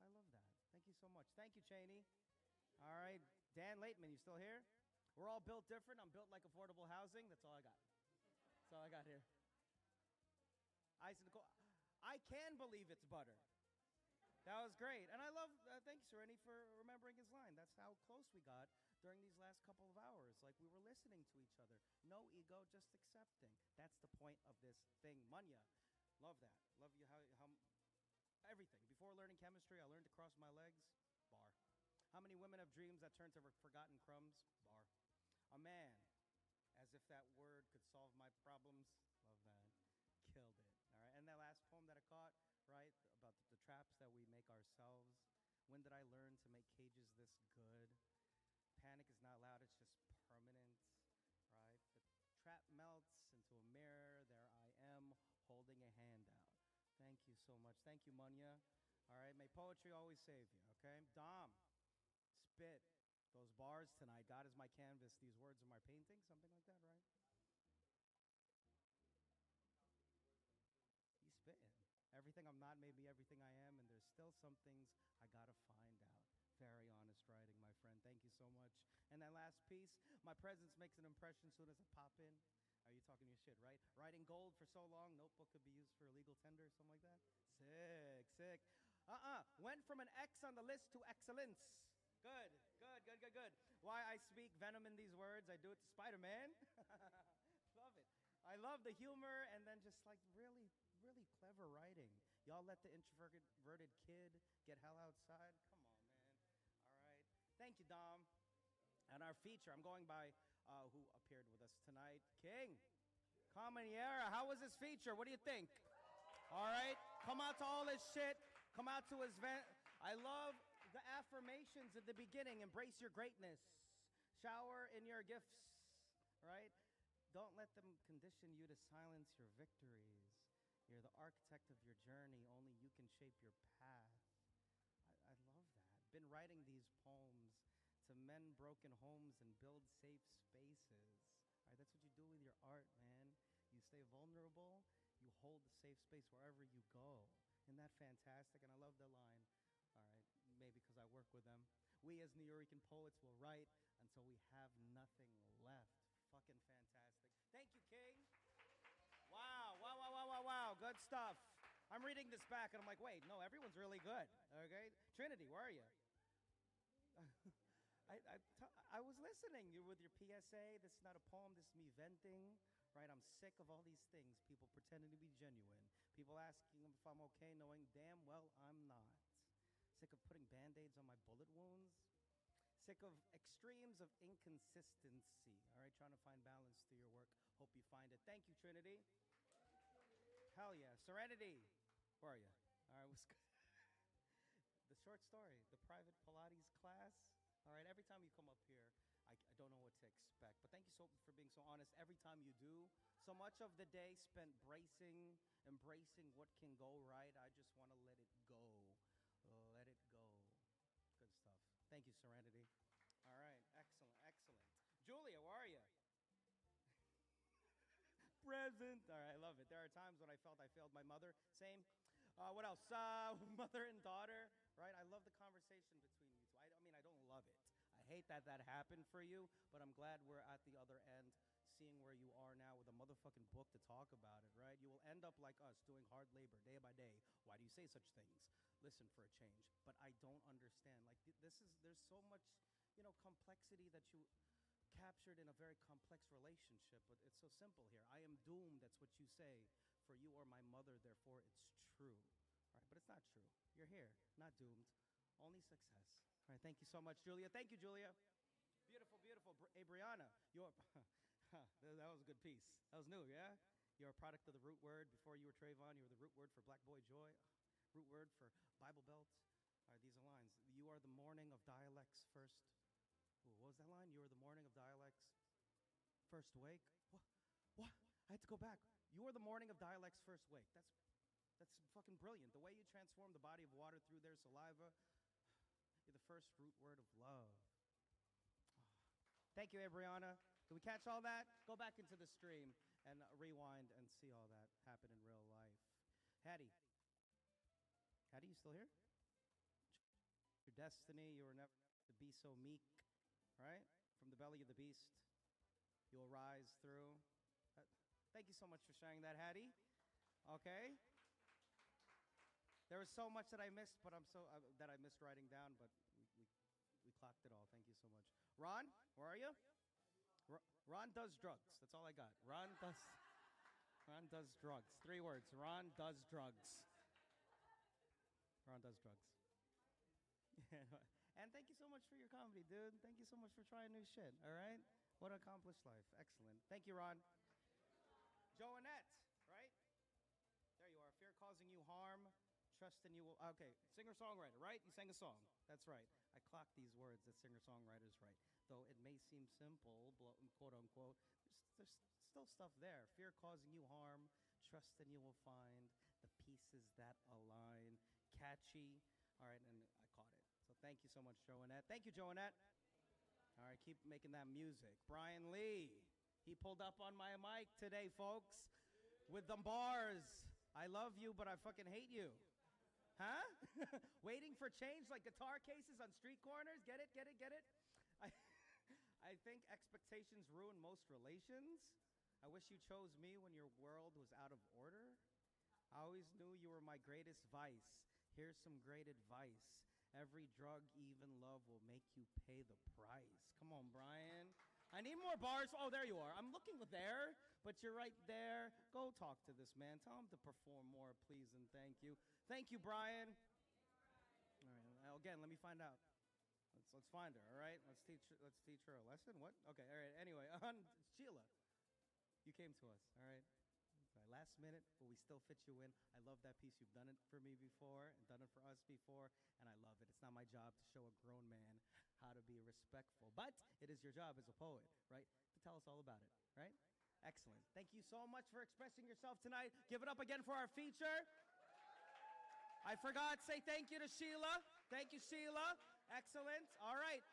And I love that. Thank you so much. Thank you, Cheney. All right, Dan Laitman, you still here? We're all built different. I'm built like affordable housing. That's all I got. That's all I got here. Ice and Nicole. I can believe it's butter. That was great. And I love, thank you, Serenity, for remembering his line. That's how close we got during these last couple of hours. Like, we were listening to each other. No ego, just accepting. That's the point of this this thing. Munya, love that. Love you how everything. Before learning chemistry, I learned to cross my legs. Bar. How many women have dreams that turn to forgotten crumbs? Bar. A man, as if that word could solve my problems. Love that. Killed it. All right. And that last poem that I caught, right, about the traps that we make ourselves. When did I learn to make cages this good? Panic is not loud, it's just permanent, right? The trap melts into a mirror. There I am, holding a hand out. Thank you so much. Thank you, Munya. All right, may poetry always save you, okay? Dom, spit. Those bars tonight, God is my canvas, these words are my painting, something like that, right? He's spitting. Everything I'm not made me everything I am, and there's still some things I gotta find out. Very honest writing, my friend. Thank you so much. And that last piece, my presence makes an impression soon as I pop in. Are you talking your shit, right? Writing gold for so long, notebook could be used for a legal tender, something like that. Sick, sick. Went from an X on the list to excellence. Good, good, good, good, good. Why I speak venom in these words, I do it to Spider-Man. Love it. I love the humor and then just like really, really clever writing. Y'all let the introverted kid get hell outside? Come on, man. All right. Thank you, Dom. And our feature, I'm going by who appeared with us tonight. King, Comaniera, how was his feature? What do you think? All right. Come out to all his shit. Come out to his event. I love the affirmations at the beginning. Embrace your greatness. Shower in your gifts, right? Don't let them condition you to silence your victories. You're the architect of your journey. Only you can shape your path. I love that. Been writing these poems to mend broken homes and build safe spaces. All right, that's what you do with your art, man. You stay vulnerable. You hold the safe space wherever you go. Isn't that fantastic? And I love the line. All right, maybe because I work with them. We as Nuyorican poets will write until we have nothing left. Fucking fantastic. Thank you, King. Wow, wow, wow, wow, wow, wow. Good stuff. I'm reading this back and I'm like, wait, no, everyone's really good. Okay? Trinity, where are you? I was listening. You're with your PSA. This is not a poem. This is me venting. Right? I'm sick of all these things. People pretending to be genuine. People asking if I'm okay, knowing damn well I'm not. Sick of putting Band-Aids on my bullet wounds. Sick of extremes of inconsistency. All right? Trying to find balance through your work. Hope you find it. Thank you, Trinity. Hell yeah. Serenity. Where are you? All right. The short story. The private Pilates class. All right, every time you come up here, I don't know what to expect. But thank you so for being so honest. Every time you do, so much of the day spent embracing what can go right. I just want to let it go. Let it go. Good stuff. Thank you, Serenity. All right, excellent, excellent. Julia, where are you? Present. All right, I love it. There are times when I felt I failed my mother. Same. What else? Mother and daughter, right? I love the conversation between you two. I mean, I don't love it. I hate that happened for you, but I'm glad we're at the other end, seeing where you are now with a motherfucking book to talk about it, right? You will end up like us, doing hard labor day by day. Why do you say such things? Listen for a change. But I don't understand. Like, there's so much, complexity that you captured in a very complex relationship, but it's so simple here. I am doomed, that's what you say. For you or my mother, therefore it's true. All right, but it's not true. You're here, not doomed. Only success. All right, thank you so much, Julia. Thank you, Julia. Beautiful, beautiful. Hey, Brianna, that was a good piece. That was new, yeah? You're a product of the root word. Before you were Trayvon, you were the root word for Black Boy Joy, root word for Bible Belt. All right, these are lines. You are the morning of dialects first. Ooh, what was that line? You are the morning of dialects first wake. What? I had to go back. You are the morning of dialect's first wake. That's fucking brilliant. The way you transform the body of water through their saliva. You're the first root word of love. Thank you, Brianna. Did we catch all that? Go back into the stream and rewind and see all that happen in real life. Hattie. Hattie, you still here? Your destiny, you were never to be so meek, right? From the belly of the beast, you will rise through. Thank you so much for sharing that, Hattie. Okay. There was so much that I missed, but that I missed writing down, but we clocked it all. Thank you so much. Ron, where are you? Ron does drugs. That's all I got. Ron does drugs. 3 words. Ron does drugs. Ron does drugs. And thank you so much for your comedy, dude. Thank you so much for trying new shit, all right? What an accomplished life. Excellent. Thank you, Ron. Joannette, right? There you are. Fear causing you harm. Trust in you will. Okay, singer-songwriter, right? You sang a song. That's right. I clocked these words that singer-songwriters write. Though it may seem simple, quote unquote, there's still stuff there. Fear causing you harm. Trust in you will find the pieces that align. Catchy. All right, and I caught it. So thank you so much, Joannette. Thank you, Joannette. All right, keep making that music. Brian Lee. He pulled up on my mic today, folks, with the bars. I love you, but I fucking hate you. Huh? Waiting for change like guitar cases on street corners? Get it, get it, get it? I think expectations ruin most relations. I wish you chose me when your world was out of order. I always knew you were my greatest vice. Here's some great advice. Every drug, even love, will make you pay the price. Come on, Brian. I need more bars. Oh, there you are. I'm looking there, but you're right there. Go talk to this man. Tell him to perform more, please, and thank you. Thank you, Brian. All right. Now, again, let me find out. Let's find her. All right. Let's teach her a lesson. What? Okay. All right. Anyway, Sheila, you came to us. All right. Last minute, but we still fit you in. I love that piece. You've done it for me before and done it for us before, and I love it. It's not my job to show a grown man how to be respectful, but it is your job as a poet, right, to tell us all about it, right? Excellent. Thank you so much for expressing yourself tonight. Give it up again for our feature. I forgot, say thank you to Sheila. Thank you, Sheila. Excellent. All right.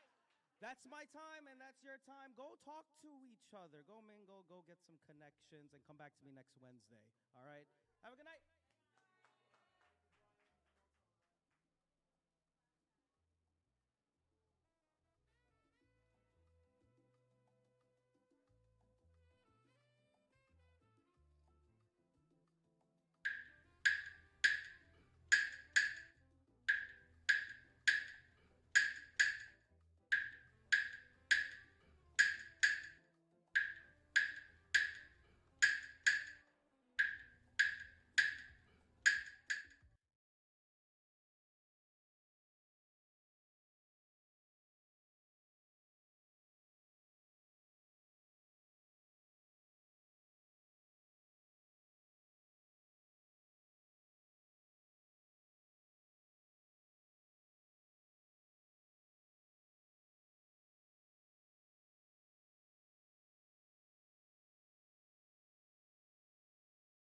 That's my time, and that's your time. Go talk to each other. Go mingle. Go get some connections, and come back to me next Wednesday. All right? Have a good night.